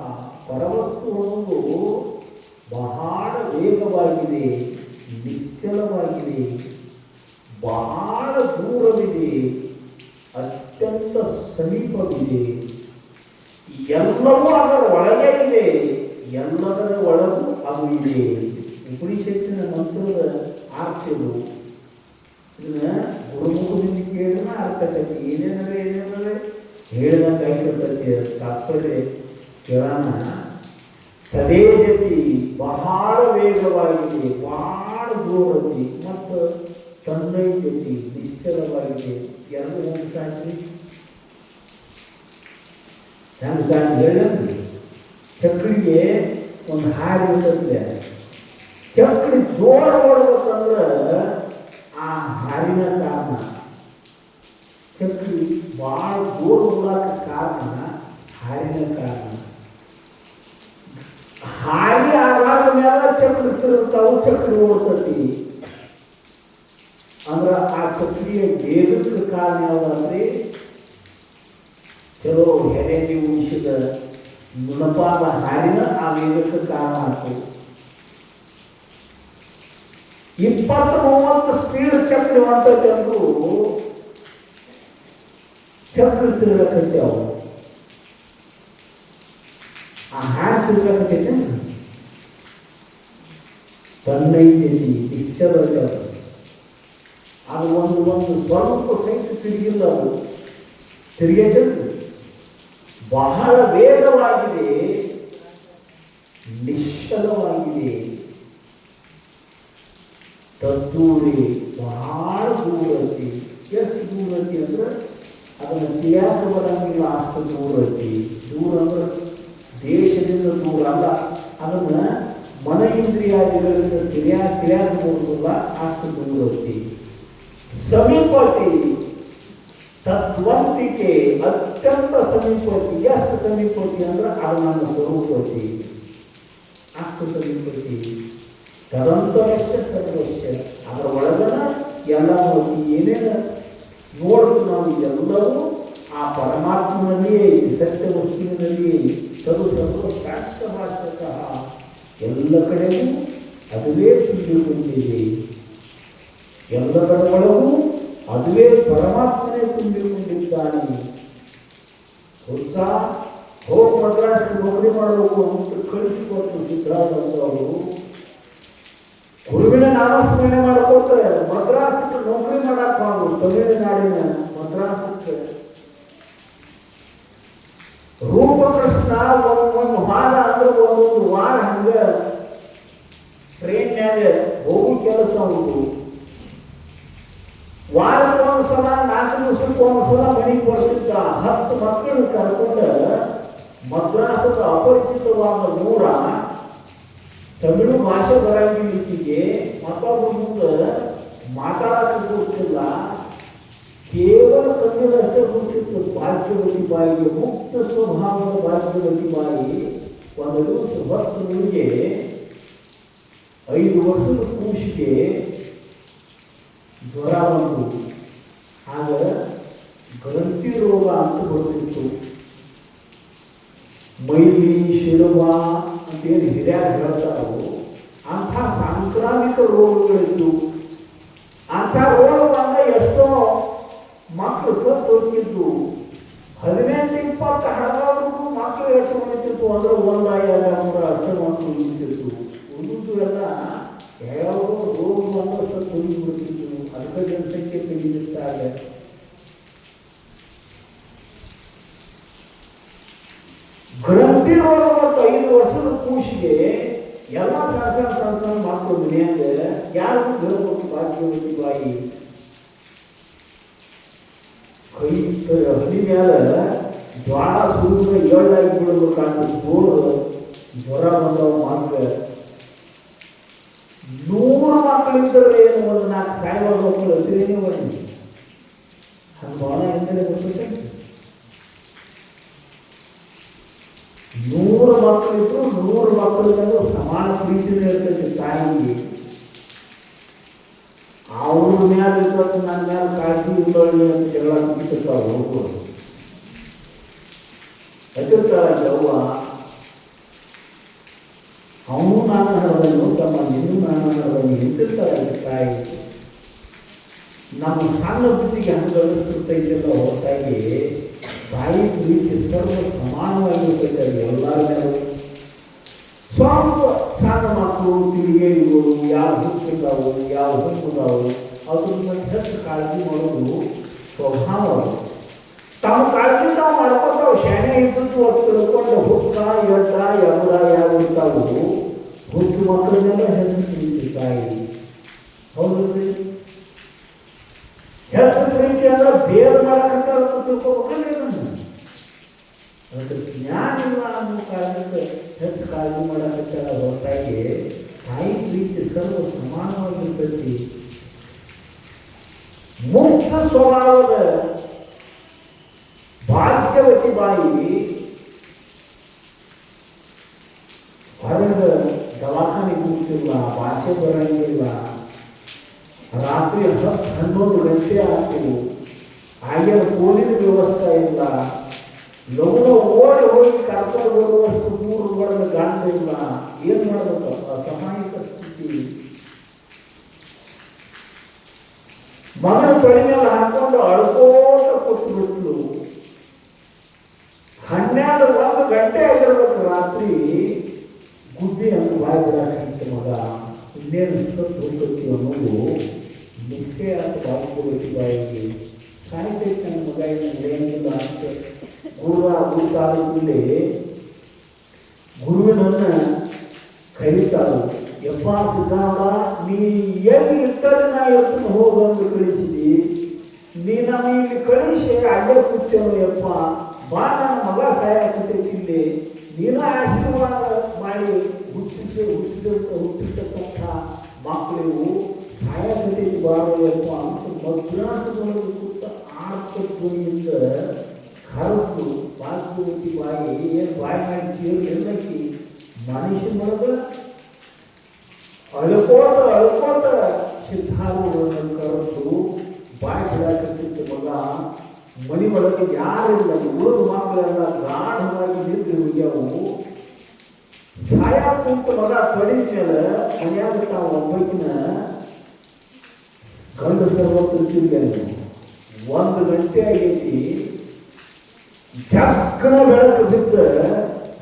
ಪರವಸ್ತು ಅನ್ನೋದು ಬಹಳ ವೇಗವಾಗಿದೆ, ನಿಶ್ಚಲವಾಗಿದೆ, ಬಹಳ ದೂರವಿದೆ, ಅತ್ಯಂತ ಸಮೀಪವಿದೆ. ಎಲ್ಲವೂ ಅದರ ಒಳಗೆ ಇದೆ, ಎಲ್ಲದರ ಒಳಗೂ ಅದು ಇದೆ. ಉಪನಿಷತ್ತಿನ ಮಂತ್ರದ ಆರ್ಥಗಳು ಇದನ್ನ ಗುರುಮುಖದಿಂದ ಕೇಳಿದ್ರೆ ಅರ್ಥಕತೆ ಏನೇನವೆ ಹೇಳಿದಂಗೆ ಆಗಿರ್ತೈತಿ. ತಾತ್ಪರ್ಯ ಕೇಳೋಣ. ತದೇ ಜತಿ ಬಹಳ ವೇಗವಾಗಿದೆ, ಬಹಳ ಜೋರತಿ, ಮತ್ತು ತಂದೈ ಜತಿ ನಿಶ್ಚಲವಾಗಿದೆ. ಎರಡು ಹೆಂಗೆ ಸಾಧ್ರಿ? ಹೆಂಗೆ ಸಾಧ್ಯ ಹೇಳಿ? ಚಕ್ರಿಗೆ ಒಂದು ಹಾಡು ಇರ್ತದೆ. ಚಕ್ರಿ ಜೋರ ಓಡ್ಬೇಕಂದ್ರೆ ಆ ಹಾಡಿನ ಕಾರಣ, ಚಕ್ರಿ ಭಾಳ ಜೋರು ಓಡಾಕ ಕಾರಣ ಹಾಡಿನ ಕಾರಣ. ಹಾಡಿ ಆಗಾದ ಮೇಲೆ ಚಕ್ರಿ ತಿರುಗ್ತಾವು, ಚಕ್ರಿ ಓಡ್ತತಿ. ಅಂದ್ರೆ ಆ ಚಕ್ರಿಯ ವೇಗಕ್ಕೆ ಕಾರಣ ಯಾವುದಂದ್ರೆ ಚಲೋ ಹೆರೆಗೆ ಉಳಿಸಿದ ನುಣಪಾದ ಹಾಡಿನ ಆ ವೇಗಕ್ಕೆ ಕಾರಣ ಆಯ್ತು. 20-30 ಸ್ಪೀಡ್ ಚಕ್ರಿ ಹೊಂಟೈತೆ ಅಂದ್ರೂ ಚಕ್ರ ತಿರುಗಕೈತೆ. ಅವು ಆ ಹಾಡು ತಿರುಗಕೈತೆ. ತನ್ನೈ ಜತಿ ನಿಶ್ಚಲ ಅದು ಒಂದು ಸ್ವಲ್ಪ ಸಹಿತ ತಿರುಗಿಲ್ಲ. ಅದು ತಿರುಗೈತೆ, ಬಹಳ ವೇಗವಾಗಿದೆ, ನಿಶ್ಚಲವಾಗಿದೆ. ತದ್ದೂರಿ ಬಹಳ ದೂರತಿ. ಎಷ್ಟು ದೂರತಿ ಅಂದ್ರೆ ಅದನ್ನು ತಿಳಿಯಾಕ ಬರಂಗಿಲ್ಲ, ಅಷ್ಟು ದೂರತಿ. ದೂರ ಅಂದ್ರೆ ದೇಶದಿಂದ ದೂರ ಅಲ್ಲ, ಅದನ್ನ ಮನ ಇಂದ್ರಿಯಾದಿಗಳಿಂದ ತಿಳಿಯಾಕ ಬರುವುದಿಲ್ಲ, ಅಷ್ಟು ದೂರತಿ. ಸಮೀಪತಿ ತದ್ವಂತಿಕೆ ಅತ್ಯಂತ ಸಮೀಪತಿ. ಎಷ್ಟು ಸಮೀಪತಿ ಅಂದ್ರೆ ಅದು ನನ್ನ ಸ್ವರೂಪತಿ, ಅಷ್ಟು ಸಮೀಪತಿ. ತದಂತರಶ್ಯ ಸರ್ವಶ್ಯ, ಅದರ ಒಳಗನ ಎಲ್ಲ ಏನೇನು ನೋಡಿದ್ರು ನಾವು ಎಲ್ಲವೂ ಆ ಪರಮಾತ್ಮನಲ್ಲಿಯೇ ಐತಿ, ಸತ್ಯ ವಸ್ತುವಿನಲ್ಲಿಯೇ ತದು ಸರ್ವ ಶಾಸ್ತ್ರ ಭಾಷಕ. ಎಲ್ಲ ಕಡೆಗೂ ಅದುವೇ ತುಂಬಿಕೊಂಡಿದೆ, ಎಲ್ಲದರ ಒಳಗೂ ಅದುವೇ ಪರಮಾತ್ಮನೇ ತುಂಬಿಕೊಂಡಿದ್ದಾನೆ. ಉತ್ಸಾಹ ಹೋಗಿ ಮದ್ರಾಸ್ಗೆ ನೌಕರಿ ಮಾಡಬೇಕು ಅಂತ ಕಳಿಸಿಕೊಟ್ಟು ಸಿದ್ಧಾರ್ಥವರು ಗುರುವಿನ ನಾಮಸ್ಮರಣೆ ಮಾಡ್ಕೊಳ್ತಾರೆ. ಮದ್ರಾಸಕ್ಕೆ ನೌಕರಿ ಮಾಡಕ್ ಹೋದ್ರು, ತಮಿಳುನಾಡಿನ ಮದ್ರಾಸಕ್ಕೆ. ರೂಪಕೃಷ್ಣ ಒಂದು ವಾರ ಅಂದ್ರೆ ಒಂದೊಂದು ವಾರ ಹಂಗ ಟ್ರೈನ್ಯಾಗ ಹೋಗು ಕೆಲಸ ಉಂಟು. ವಾರಕ್ಕೆ ಒಂದ್ಸಲ, 4 ದಿವಸಕ್ಕೆ ಒಂದ್ಸಲ ಮನೆಗೆ ಬರ್ತಿದ್ದ. 10 ಮಕ್ಕಳು ಕರ್ಕೊಂಡ ಮದ್ರಾಸದ ಅಪರಿಚಿತವಾದ ಊರ, ತಮಿಳು ಭಾಷೆ ಬರಂಗಿಲ್ಲಿಗೆ, ಮತ್ತೊಬ್ಬ ಮುಂದೆ ಮಾತಾಡಕ್ಕೆ ಗೊತ್ತಿಲ್ಲ, ಕೇವಲ ಕನ್ನಡಷ್ಟೇ ಗೊತ್ತಿತ್ತು. ಭಾಗ್ಯವತಿ ಬಾಯಿಗೆ, ಮುಕ್ತ ಸ್ವಭಾವದ ಭಾಗ್ಯವತಿ ಬಾಯಿ ಒಂದು ದಿವಸ ಭಕ್ತನಿಗೆ 5 ವರ್ಷದ ಕೂಸಿಗೆ ಜ್ವರ ಬಂತು. ಆಗ ಗ್ರಂಥಿ ರೋಗ ಅಂತ ಬರ್ತಿತ್ತು. ಮೈಲಿ ಶಿರವ ಅಂತೇನು ಹಿರಿಯಾಗ ಹೇಳ್ತಾರೋ ಅಂಥ ಸಾಂಕ್ರಾಮಿಕ ರೋಗಗಳಿದ್ದು. ಅಂಥ ರೋಗ ಬಂದ ಎಷ್ಟೋ ಮಕ್ಕಳು ಸತ್ತು ಹೋಗ್ತಿದ್ದು. 18-20 ಹಣವಾದ್ರು ಮಕ್ಕಳು ಎಷ್ಟು ಉಳಿತಿತ್ತು ಅಂದ್ರೆ 100-200 ಅಷ್ಟು ಮಕ್ಕಳು ಉಳಿತಿತ್ತು. ಉಳಿದು ಎಲ್ಲ ಯಾವುದೋ ರೋಗ ಬಂದ ಸತ್ತು ಹೋಗಿಬಿಡ್ತಿತ್ತು. ಅದಕ್ಕೆ ಜನಸಂಖ್ಯೆ ತೆಗೆದಿರ್ತಾರೆ. ಗ್ರಂಥಿ ರೋಗ ಮತ್ತು 5 ವರ್ಷದ ಕೂಸಿಗೆ ಎಲ್ಲ ಸಣ್ಣ ಮಕ್ಕಳು ಮನೆಯಾಗ ಯಾರಿಗೂ ಹೇಳ್ಬೇಕು ಭಾಗ್ಯವತಿ ಬಾಯಿ. ಕೈ ಹನಿ ಮ್ಯಾಲ ಜ್ವಾಳ ಸುರಿದ ಏಳಾಗಿ ಬಿಡಬೇಕಾದ ಜೋರು ಜ್ವರ ಬಂದವ. ಮಕ್ಕಳು 100 ಮಕ್ಕಳಿದ್ದರೆ ಏನು, ಒಂದು 4 ಸಾಯಿವಾದ ಮಕ್ಕಳು ಹತ್ತಿರೇನೇ ಬನ್ನಿ. ಹಂಗೆ ಭಾಳ ಎಂದರೆ ಗೊತ್ತೈತೆ. 100 ಮಕ್ಕಳಿದ್ರು 100 ಮಕ್ಕಳಿಗೂ ಸಮಾನ ಪ್ರೀತಿನೇ ಇರ್ತೈತಿ ತಾಯಿಗೆ. ಅವ್ರ ಮ್ಯಾಲ ಇರ್ತದೆ, ನನ್ನ ಮ್ಯಾಲ ಕಾಳಜಿ ಇಲ್ಲೊಳ್ಳಿ ಅಂತ ಜಗಳ ಮುಗಿತಿರ್ತಾವ ಹುಡುಗರು. ಎತ್ತಿರ್ತಾಳ ಯವ್ವ, ಅವನು ನಾನು ಹರದನು, ತಮ್ಮ ನಿನ್ನೂ ನಾನು ಹರದನು ಎಂತಿರ್ತಾಳೆ ತಾಯಿ. ನಮ್ಮ ಸಣ್ಣ ಬುದ್ಧಿಗೆ ಹಂಗೆ ಅನಿಸ್ತಿರ್ತೈತೆಲ್ಲ ಹೊರತಾಗಿ ತಾಯಿ ಪ್ರೀತಿ ಸರ್ವ ಸಮಾನವಾಗಿರ್ತೈತೆ ಎಲ್ಲರ ಮೇಲೆ. ಸ್ವಲ್ಪ ಸಣ್ಣ ಮಕ್ಕಳು ತಿಳಿಗೇರಿಗಳು ಯಾವ ಹುಟ್ಟಿದಾವು, ಯಾವ ಹುಟ್ಟಿದಾವು, ಅದ್ರ ಬಗ್ಗೆ ಹೆಚ್ಚು ಕಾಳಜಿ ಮಾಡೋದು ಸ್ವಭಾವ. ತಮ್ಮ ಕಾಳಜಿ ತಾವು ಮಾಡ್ಕೊತಾವು. ಶಾಣೆ ಇದ್ದದ್ದು ಅದು ತಿಳ್ಕೊಂಡು ಹುಚ್ಚ ಎಡ್ಡ ಎಬ್ಬರ ಯಾವ ಇರ್ತಾವು. ಹುಚ್ಚು ಮಕ್ಕಳನ್ನೆಲ್ಲ ಹೆಚ್ಚು ಪ್ರೀತಿ ತಾಯಿ. ಹೌದ್ರಿ, ಹೆಚ್ಚು ಪ್ರೀತಿ ಅಂದ್ರೆ ಬೇರೆ ಮಾಡಕಂತ ತಿಳ್ಕೊಬೇಕಂದ್ರೆ ನಾನು ಅದಕ್ಕೆ ಜ್ಞಾನ ಇಲ್ಲ ಅನ್ನೋ ಕಾರಣಕ್ಕೆ ಹೆಚ್ಚು ಕಾಳಜಿ ಮಾಡಕತ್ತಾರ ಹೊರತಾಗಿ ತಾಯಿ ಪ್ರೀತಿ ಸರ್ವ ಸಮಾನವಾಗಿರ್ತೈತಿ. ಮುಕ್ತ ಸ್ವಭಾವದ ಭಾಗ್ಯವತಿ ಬಾಯಿ ಹೊರಗೆ ದವಾಖಾನೆ ಕೂತಿಲ್ಲ, ಭಾಷೆ ಬರಂಗಿಲ್ಲ, ರಾತ್ರಿ 10-11 ಗಂಟೆ ಆಗ್ತೀವಿ, ಆಗ್ಯಾವ ಕೋಲಿನ ವ್ಯವಸ್ಥೆ ಇಲ್ಲ, ಲಗುನ ಓಡಿ ಹೋಗಿ ಕರ್ಕೊಂಡು ಬರುವಷ್ಟು ಮೂರು ಬಡದ ಗಾಂಧ ಇಲ್ಲ. ಏನ್ ಮಾಡಬೇಕು? ಅಸಹಾಯಕ ಸ್ಥಿತಿ. ಮಗನ ತೊಳಿ ಮೇಲೆ ಹಾಕೊಂಡು ಅಳ್ಕೋತ ಕೂತು ಬಿಟ್ಲು. 12-1 ಗಂಟೆ ಆಗಿರ್ಬೇಕು ರಾತ್ರಿ. ಗುಡ್ಡಿ ಅಂತ ಬಾಯಿ ಬಿಡಾಕಿತ್ತು ಮಗ. ಇನ್ನೇನು ಹೋಗ್ತಿ ಅನ್ನೋದು ನಿಶ್ಚಯ ಅಂತ ಬಾಯಿಗೆ ಬಾಯಿಗೆ ಸಾಯ್ತೈತೆ ನನ್ನ ಮಗ. ಏನಿಲ್ಲ ಅಂತ ಗುರುತಾದಲ್ಲಿ ಗುರುವಿನನ್ನ ಕರೀತಾಳು. ಯಪ್ಪ ಸಿದ್ಧಾಂತ, ನೀ ಎಲ್ಲಿ ಇರ್ತಾರೆ ನಾ ಎತ್ತು ಹೋಗಂದು ಕಳಿಸಿದಿ, ನೀ ನಮ್ಮ ಇಲ್ಲಿ ಕಳಿಸಿ ಅಲ್ಲೇ ಕೂತೇನು ಯಪ್ಪ. ಬಾ, ನನ್ನ ಮಗ ಸಾಯಕತೈತಿ ಇಲ್ಲಿ, ನೀನ ಆಶೀರ್ವಾದ ಮಾಡಿ ಹುಟ್ಟಿರ್ತಕ್ಕಂಥ ಮಕ್ಕಳಿಗೂ ಸಾಯಕತೈತಿ ಬಾರೋ ಯಪ್ಪ ಅಂತ ಮಧ್ಯಾಹ್ನದೊಳಗೆ ಕೂತ ಆತ್ಮಧ್ವನಿಯಿಂದ ಕರೆದು ಭಾಗ್ಯವತಿ ಬಾಯಿ ಏನು ಬಾಯಿ ಮಾಡಿ ಜೀವ ಎಲ್ಲಕ್ಕಿ ಮನುಷ್ಯನೊಳಗ ಅಳ್ಕೋತ ಸಿದ್ಧಾರೂಢರನ್ನು ಕರೆದು ಬಾಯಿ ಬಿಡಾಕತ್ತಿದ್ದ ಮಗ. ಮನೆ ಒಳಗೆ ಯಾರಿಲ್ಲ, ಉಳಿದ ಮಕ್ಕಳೆಲ್ಲ ಗಾಢವಾಗಿ ನಿಂತು ಹೋಗ್ಯಾವು. ಸಾಯ ಕುಂತ ಮಗ ತೊಡಿದ ಮೇಲೆ ಮನ್ಯಾಗ ತಾವು ಒಬ್ಬಕಿನ ಗಂಡ ಸರ್ವತ್ತಿರ್ತಿರ್ಲಿ. 1 ಗಂಟೆ ಆಗೈತಿ. ಚಕ್ಕನ ಬೆಳಕು ಬಿದ್ದ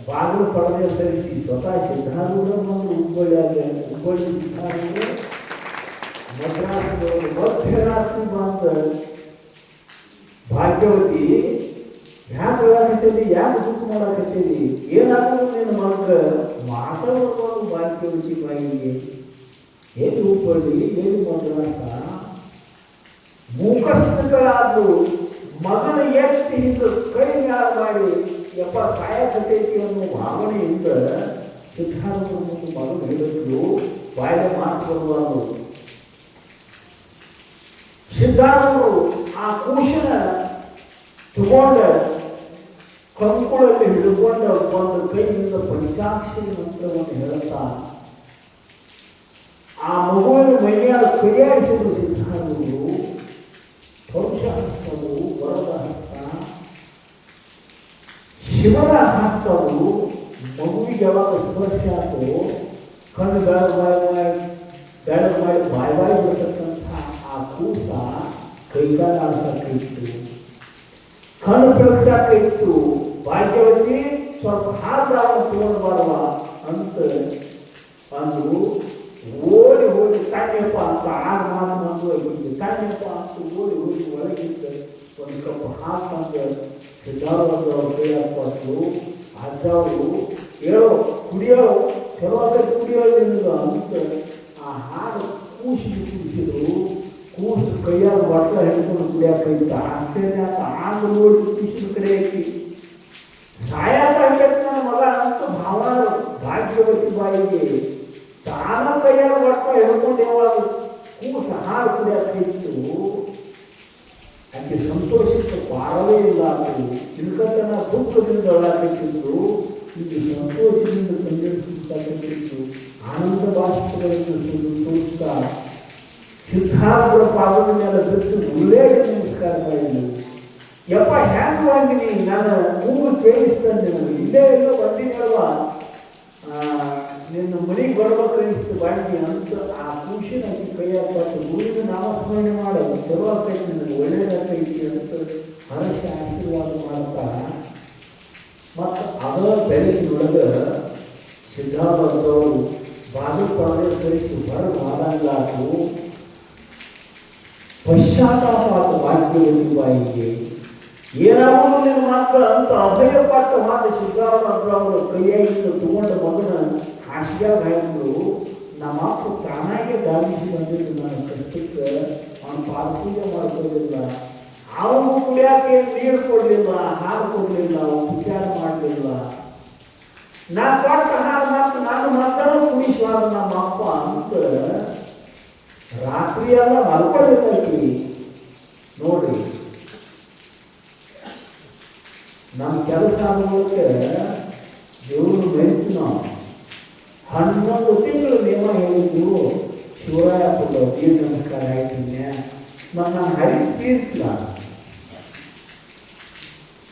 ಬಾಗಿಲು ಪಡೆದ ಸರಿಸಿ ಸ್ವತಃ ಸಿದ್ಧಾರೂಢ ಬಂದು ಹುಬ್ಬಳ್ಳಿ ಸಿದ್ಧಾರೂಢ ಮದ್ರಾಸದವರು ಮಧ್ಯರಾತ್ರಿ ಬಂದ ಭಾಗ್ಯವತಿ ಯಾಕೆ ಹೇಳಾಕತ್ತೀರಿ, ಯಾಕೆ ದುಃಖ ಮಾಡಾಕತ್ತೀರಿ, ಏನಾದರೂ ನಿನ್ನ ಮಗ ಮಾತಾಡೋದು ಭಾಗ್ಯವತಿ ಬಾಯಿಗೆ. ಎಲ್ಲಿ ಹುಬ್ಬಳ್ಳಿ, ಎಲ್ಲಿ ಮದ್ರಾಸ, ಮೂಕಸ್ಥಗಳಾದ್ರು ಮಗನ ಎತ್ತಿ ಹಿಂದೆ ಕೈ ಮ್ಯಾಲ ಮಾಡಿ ಯಪ್ಪ ಸಾಯಕತೈತಿ ಅನ್ನೋ ಭಾವನೆಯಿಂದ ಸಿದ್ಧಾರೂಢ ಮುಂದೆ ಮಗನ ಹೇಳಿದ್ರು. ಬಾಯಿಗೆ ಮಾತು ಬರುವುದು. ಸಿದ್ಧಾರೂಢರು ಆ ಕೂಶನ ತಗೊಂಡ ಕಂಕುಳಲ್ಲಿ ಹಿಡ್ಕೊಂಡ ಒಂದು ಕೈಯಿಂದ ಪಂಚಾಕ್ಷರಿ ಮಂತ್ರವನ್ನು ಹೇಳುತ್ತಾ ಆ ಮಗುವಿನ ಮೈಯಾಲ ಕೈಯಾಡಿಸಿದ್ರು ಸಿದ್ಧಾರೂಢರು. ಪೌರುಷ ಹಸ್ತವು, ವರದ ಹಸ್ತ, ಶಿವನ ಹಸ್ತವು ಮಗುವಿಗೆ ಯಾವಾಗ ಸ್ಪರ್ಶ ಆಯಿತು, ಕಣ್ಣು ಬೆಳಗ್ ಮಾಡಿ ಬಾಯಿ ಬರ್ತಕ್ಕಂಥ ಆ ಕೂಸ ಕೈಗಾಲ ಆಡ್ಸಕ್ಕಿತ್ತು, ಕಣ್ಣು ಬೆಳಗ್ಸಾಕಿತ್ತು. ಭಾಗ್ಯವತಿ ಸ್ವಲ್ಪ ಹಾರ್ದವನ್ನು ತಗೊಂಡು ಬರುವ ಅಂತ ಅಂದ್ರು. ಓಡಿ ಹೋಗಿ ಕಣ್ಣಪ್ಪ ಅಂತ ಆಗ ಮಾತು ಬಂದು ಕಣ್ಣಪ್ಪ ಅಂತ ಓಡಿ ಹೋಗಿ ಒಳಗಿದ್ದ ಒಂದು ಕಪ್ ಹಾಕಂತ ಸಿದ್ಧಾರೂಢ ಕೈ ಹಾಕ್ಬಾರ್ದು. ಅಜ್ಜವರು ಹೇಳೋ ಕುಡಿಯೋ ಚಲೋ ಕುಡಿಯೋದ್ರಿಂದ ಅಂತ ಆ ಹಾಡು ಕೂಸಿದ್ರು. ಕೂಸು ಕೈಯಾಗ ಬಟ್ಲ ಹಿಡ್ಕೊಂಡು ಕುಡಿಯಾಕೈತ. ಆಶ್ಚರ್ಯ ಅಂತ ಆಗ ನೋಡಿ ಕೂಸಿನ ಕಡೆ ಹಾಕಿ ಸಾಯಾಕ ನನ್ನ ಮಗ ಅಂತ ಭಾವ ಭಾಗ್ಯವತಿ ಬಾಯಿಗೆ ತಾನ ಕೈಯಾಗ ಬಟ್ಲ ಹಿಡ್ಕೊಂಡು ಯಾವಾಗ ಕೂಸು ಹಾಡು ಕುಡಿಯಾಕೈತು. ಅಲ್ಲಿ ಸಂತೋಷಕ್ಕೆ ಪಾರವೇ ಇಲ್ಲ. ಅದು ತಿಳ್ಕತನ ದುಃಖದಿಂದ ಒಳಗಾಕಿದ್ರು. ಇಲ್ಲಿ ಸಂತೋಷದಿಂದ ಕಂಡಿಡಿಸುತ್ತಿದ್ದು ಆನಂದ ಬಾಷ್ಪಗಳನ್ನು ತೋರಿಸ್ತಾ ಸಿದ್ಧಾರೂಢರ ಪಾದದ ಮೇಲೆ ಬಿಟ್ಟು ಉಲ್ಲೇಖ ನಮಸ್ಕಾರ ಮಾಡಿದ್ರು. ಯಪ್ಪ ಹ್ಯಾಂಗ ಬಂದಿನಿ, ನಾನು ಮೂಗು ಕೇಳಿಸ್ತಂದೆ, ನಾನು ಇಲ್ಲೇ ಎಲ್ಲೋ ಬಂದಿನಲ್ವಾ, ನಿನ್ನ ಮನೆಗೆ ಬರ್ಬೇಕು ಅನಿಸ್ತು ಬಾಂಡಿ ಅಂತ ಆ ಖುಷಿನ ಕೈಯಾಗ್ಬಾರ್ದು. ಗುರುವಿನ ನಾಮಸ್ಮರಣೆ ಮಾಡೋದು ಚಲೋ ಆಗ್ತೈತಿ, ನನಗೆ ಒಳ್ಳೇದಾಗ್ತೈತಿ ಅಂತ ಹರಶ ಆಶೀರ್ವಾದ ಮಾಡ್ತಾ ಮತ್ತು ಅದರ ಬೆಳಕಿನೊಳಗೆ ಸಿದ್ಧಾರೂಢರು ಬಾಗಿಲು ಪಡೆದ ಸರಿಸಿ ಹೊರಗೆ ಮಾಡಲಾತು. ಪಶ್ಚಾತ್ತಾಪ ಭಾಗ್ಯವತಿ ಬಾಯಿಗೆ ಏನಾದರೂ ನಿನ್ನ ಮಕ್ಕಳು ಅಂತ ಅಭಯಪಟ್ಟ ಮಾತು ಸಿದ್ಧಾರೂಢರು ಅವರು ಕೈಯಾಗಿಂದ ತಗೊಂಡ ಮಗನ ಹಾಸಿಗೆಯಾಗ ಹಾಕಿದ್ರು. ನಮ್ಮ ಅಪ್ಪ ತಾನಾಗೆ ಧಾವಿಸಿ ಬಂದಿದ್ದು ನನ್ನ ಕಷ್ಟಕ್ಕೆ ಅವನು ಪಾಲ್ಪೂಜೆ ಮಾಡ್ಕೊಳ್ಳಿಲ್ಲ, ಅವನು ಕುಡಿಯಾಕೆ ನೀರು ಕೊಡಲಿಲ್ಲ, ಹಾಲು ಕೊಡಲಿಲ್ಲ, ಉಪಚಾರ ಮಾಡಲಿಲ್ಲ. ನಾ ಕೊಟ್ಟ ಹಾಲು ಮಾತ್ರ ನಾನು ಮಾತ್ರ ಕುಡಿಸುವಾಗ ನಮ್ಮ ಅಪ್ಪ ಅಂತ ರಾತ್ರಿ ಎಲ್ಲ ಮಲ್ಕೊಳ್ಳಿಲ್ಲ. ನೋಡ್ರಿ, ನಮ್ಮ ಕೆಲಸ ಆಗೋಕ್ಕೆ ದೇವರು ಬೆಳೆತು. ನಾವು 11 ತಿಂಗಳು ನೇಮ ಹೇಳಿದ್ರು. ಶಿವರಾಯಪ್ಪದ ದೀರ್ಘ ನಮಸ್ಕಾರ ಆಯ್ತೀನಿ ಮತ್ತು ನಾನು ಹರಿದು ತೀರ್ತಿಲ್ಲ.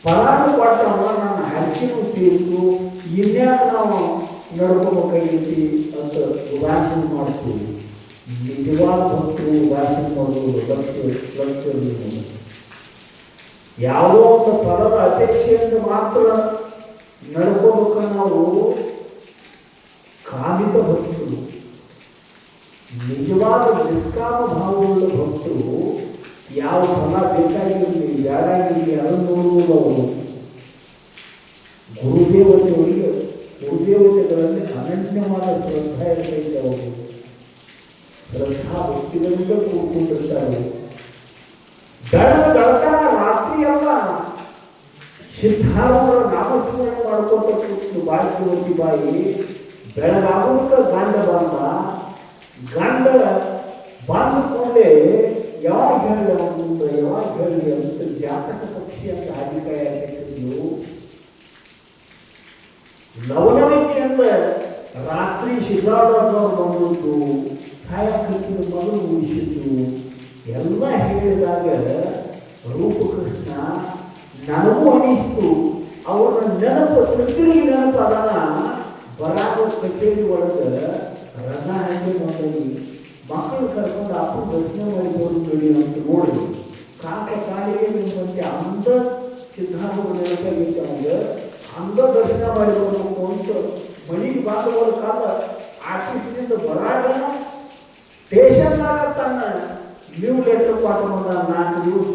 ಫಲಾನು ಕೊಟ್ಟವ ನನ್ನ ಹರಿಸಿನೂ ತೀರ್ತು. ಇನ್ಯಾಕ ನಾವು ನಡ್ಕೋಬೇಕಾಗೈತಿ ಅಂತ ಉದಾಸೀನ ಮಾಡ್ತೀವಿ. ನಿಜವಾದ ಭಕ್ತರು ಉದಾಸೀನ ಮಾಡೋದು ಲಕ್ಷ್ಯ ಯಾವುದೋ ಒಂದು ಫಲದ ಅಪೇಕ್ಷೆಯಿಂದ ಮಾತ್ರ ನಡ್ಕೋಬೇಕ. ನಾವು ಕಾಮಿಕ ಭಕ್ತರು, ನಿಜವಾದ ನಿಷ್ಕಾಮ ಭಾವವುಳ್ಳ ಭಕ್ತರು ಯಾವ ಫಲ ಬೇಕಾಗಿರಲಿ ಬೇಡಾಗಿರಲಿ ಅದನ್ನು ನೋಡುವುದು. ಗುರುದೇವತೆಗಳಲ್ಲಿ ಅನನ್ಯವಾದ ಶ್ರದ್ಧಾ ಇರಬೇಕು. ಅವರು ಶ್ರದ್ಧಾ ಭಕ್ತಿಗಳಿಂದ ಕೂತ್ಕೊಂಡಿರ್ತಾರೆ. ಬೆಳತನ ರಾತ್ರಿ ಎಲ್ಲ ಸಿದ್ಧಾರೂಢರ ನಾಮಸ್ಮರಣೆ ಮಾಡ್ಕೊತ ಕೂತು ಬಾಯಿ ಬೆಳಗಾಗುತ್ತ ಗಂಡ ಬಂದ ಕೂಡಲೇ ಯಾವಾಗ ಹೇಳಿ ಅವನಿಂದ ಯಾವಾಗ ಹೇಳಿ ಅಂತ ಜಾತಕ ಪಕ್ಷಿ ಅಂತ ಅಧಿಕಾಯ ಹಾಕಿದ್ರು. ಲವಲವಿಕೆಯಿಂದ ರಾತ್ರಿ ಸಿದ್ಧಾರೂಢರು ಬಂದದ್ದು, ಸಾಯಕೃತಿಯ ಮಗನು ಉಳಿಸಿದ್ದು ಎಲ್ಲ ಹೇಳಿದಾಗ ರೂಪಕೃಷ್ಣ ನನಗೂ ಅನಿಸ್ತು. ಅವರ ನೆನಪು ಸೃಷ್ಟಿಗೆ ನೆನಪು ಅದನ್ನ ಬರಾದ ಕಚೇರಿ ಒಳಗೆ ರಥ ಹಾಕಿ ಮಾಡಿ ಮಕ್ಕಳು ಕರ್ಕೊಂಡು ಅಪ್ಪ ದರ್ಶನ ಮಾಡಿಕೊಂಡು ಬಿಡಿ ಅಂತ ನೋಡಿ ಕಾಲಿಗೆ ನಿಮ್ಮಂತೆ ಅಂದ ಸಿದ್ಧಾಂತ ನೆನಪಾಗಿತ್ತು. ಅವ್ಗೆ ಅಂದ ದರ್ಶನ ಮಾಡಿಕೊಂಡು ಅಂತ ಮನೆಗೆ ಬಾಂಧವರ ಕಾಲ ಆಫೀಸಿನಿಂದ ಬರಾಗ ಸ್ಟೇಷನ್ನಾಗ ತನ್ನ ಲೀವ್ ಲೆಟರ್ ಕೊಟ್ಟು ಬಂದ 4 ದಿವಸ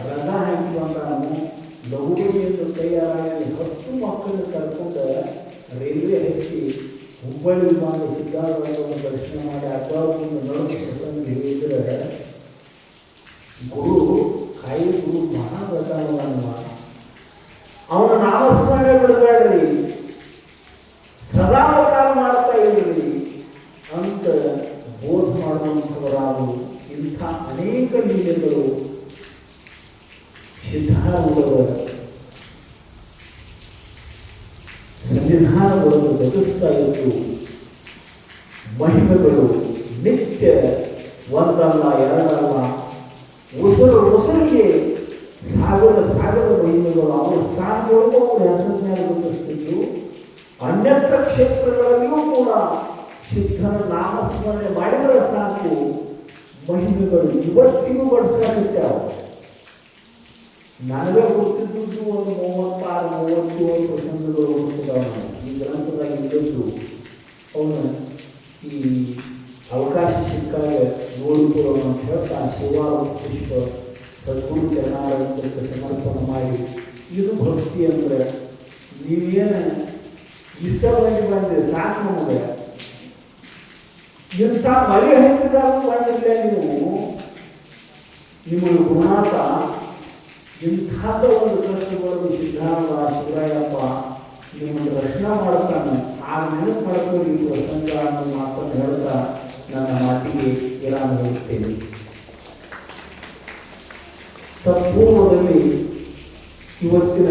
ರಥ ಹಾಕಿ ಬಂದಾನು. ಲಘುವಿನಿಂದ ತಯಾರಾಗಿ 10 ಮಕ್ಕಳನ್ನು ಕರ್ಕೊಂಡು ರೈಲ್ವೆ ಹಚ್ಚಿ ಹುಬ್ಬಳ್ಳಿ ಬಂದು ಸಿದ್ಧಾರೂಢರನ್ನು ದರ್ಶನ ಮಾಡಿ ಅಡ್ಡಾಡ್ಕೊಂಡು ನಡೆಸ್ಕೊಂಡು ಹೇಳಿದ್ರೆ ಗುರು ಮಹಾಪ್ರಧಾನವನ್ನ ಅವನ ನಾಮಸ್ಮರಣೆ ಬಿಡಬೇಡ್ರಿ, ಸದಾ ಕಾಲ ಮಾಡ್ತಾ ಇದ್ರಿ ಅಂತ ಬೋಧ ಮಾಡುವಂಥವರಾರು. ಇಂಥ ಅನೇಕ ಲೀಲೆಗಳು ಸಿದ್ಧಾರೂಢರ ಸಂವಿಧಾನಗಳನ್ನು ಬದುಕಿಸ್ತಾ ಇದ್ದು ಮಹಿಮೆಗಳು ನಿತ್ಯ ಒಂದಲ್ಲ ಎರಡಲ್ಲ ಉಸಿರಿಗೆ ಸಾಗರ ಮಹಿಮೆಗಳು ಅವರ ಸ್ಥಾನಗಳಿಗೂ ಅವರು ಹೆಸರನ್ನೇ ಬದುಕಿಸ್ತಿದ್ದು. ಅನ್ಯತ್ರ ಕ್ಷೇತ್ರಗಳಲ್ಲಿಯೂ ಕೂಡ ಸಿದ್ಧನ ನಾಮಸ್ಮರಣೆ ಮಾಡಿದರೆ ಸಾಕು ಮಹಿಮೆಗಳು ಇವತ್ತಿಗೂ ಬಡಿಸಾಗುತ್ತಾವ. ನನಗೆ ಗೊತ್ತಿದ್ದು ಒಂದು 36-37 ಪ್ರಸಂಗಗಳು ಹುಟ್ಟಿದವ ಈ ಗ್ರಂಥದಾಗ ಇದ್ದದ್ದು. ಅವನು ಈ ಅವಕಾಶ ಸಿಕ್ಕಾಗ ನೋಡಿಕೊಳ್ಳೋಣ ಅಂತ ಹೇಳ್ತಾ ಶಿವಾರ ಪುಷ್ಪ ಸದ್ಗುರು ಚರಣಾರಂಭಕ್ಕೆ ಸಮರ್ಪಣೆ ಮಾಡಿ. ಇದು ಭಕ್ತಿ ಅಂದರೆ ನೀವೇನು ಇಷ್ಟವಾಗಿ ಬಂದರೆ ಸಾಕು. ನಮಗೆ ಇಂಥ ಮಳೆ ಹತ್ತಿದಾಗ ಬಂದಿಲ್ಲ ನೀವು. ನಿಮಗೆ ಗುಣಾತ ಇಂಥದ್ದು ಒಂದು ಕಷ್ಟಗಳು ಸಿದ್ಧಾರೂಢ ಶಿವರಾಯಪ್ಪ ನಿಮ್ಮನ್ನು ರಕ್ಷಣೆ ಮಾಡ್ತಾನೆ. ಆ ನೆನಪು ಮಾಡ್ಕೊಂಡು ಈ ಪ್ರಸಂಗ ಅನ್ನೋ ಮಾತನ್ನು ಹೇಳ್ತಾ ನನ್ನ ಮಾತಿಗೆ ವಿರಾಮ ಹೋಗುತ್ತೇನೆ. ತತ್ಪೂರ್ವದಲ್ಲಿ ಇವತ್ತಿನ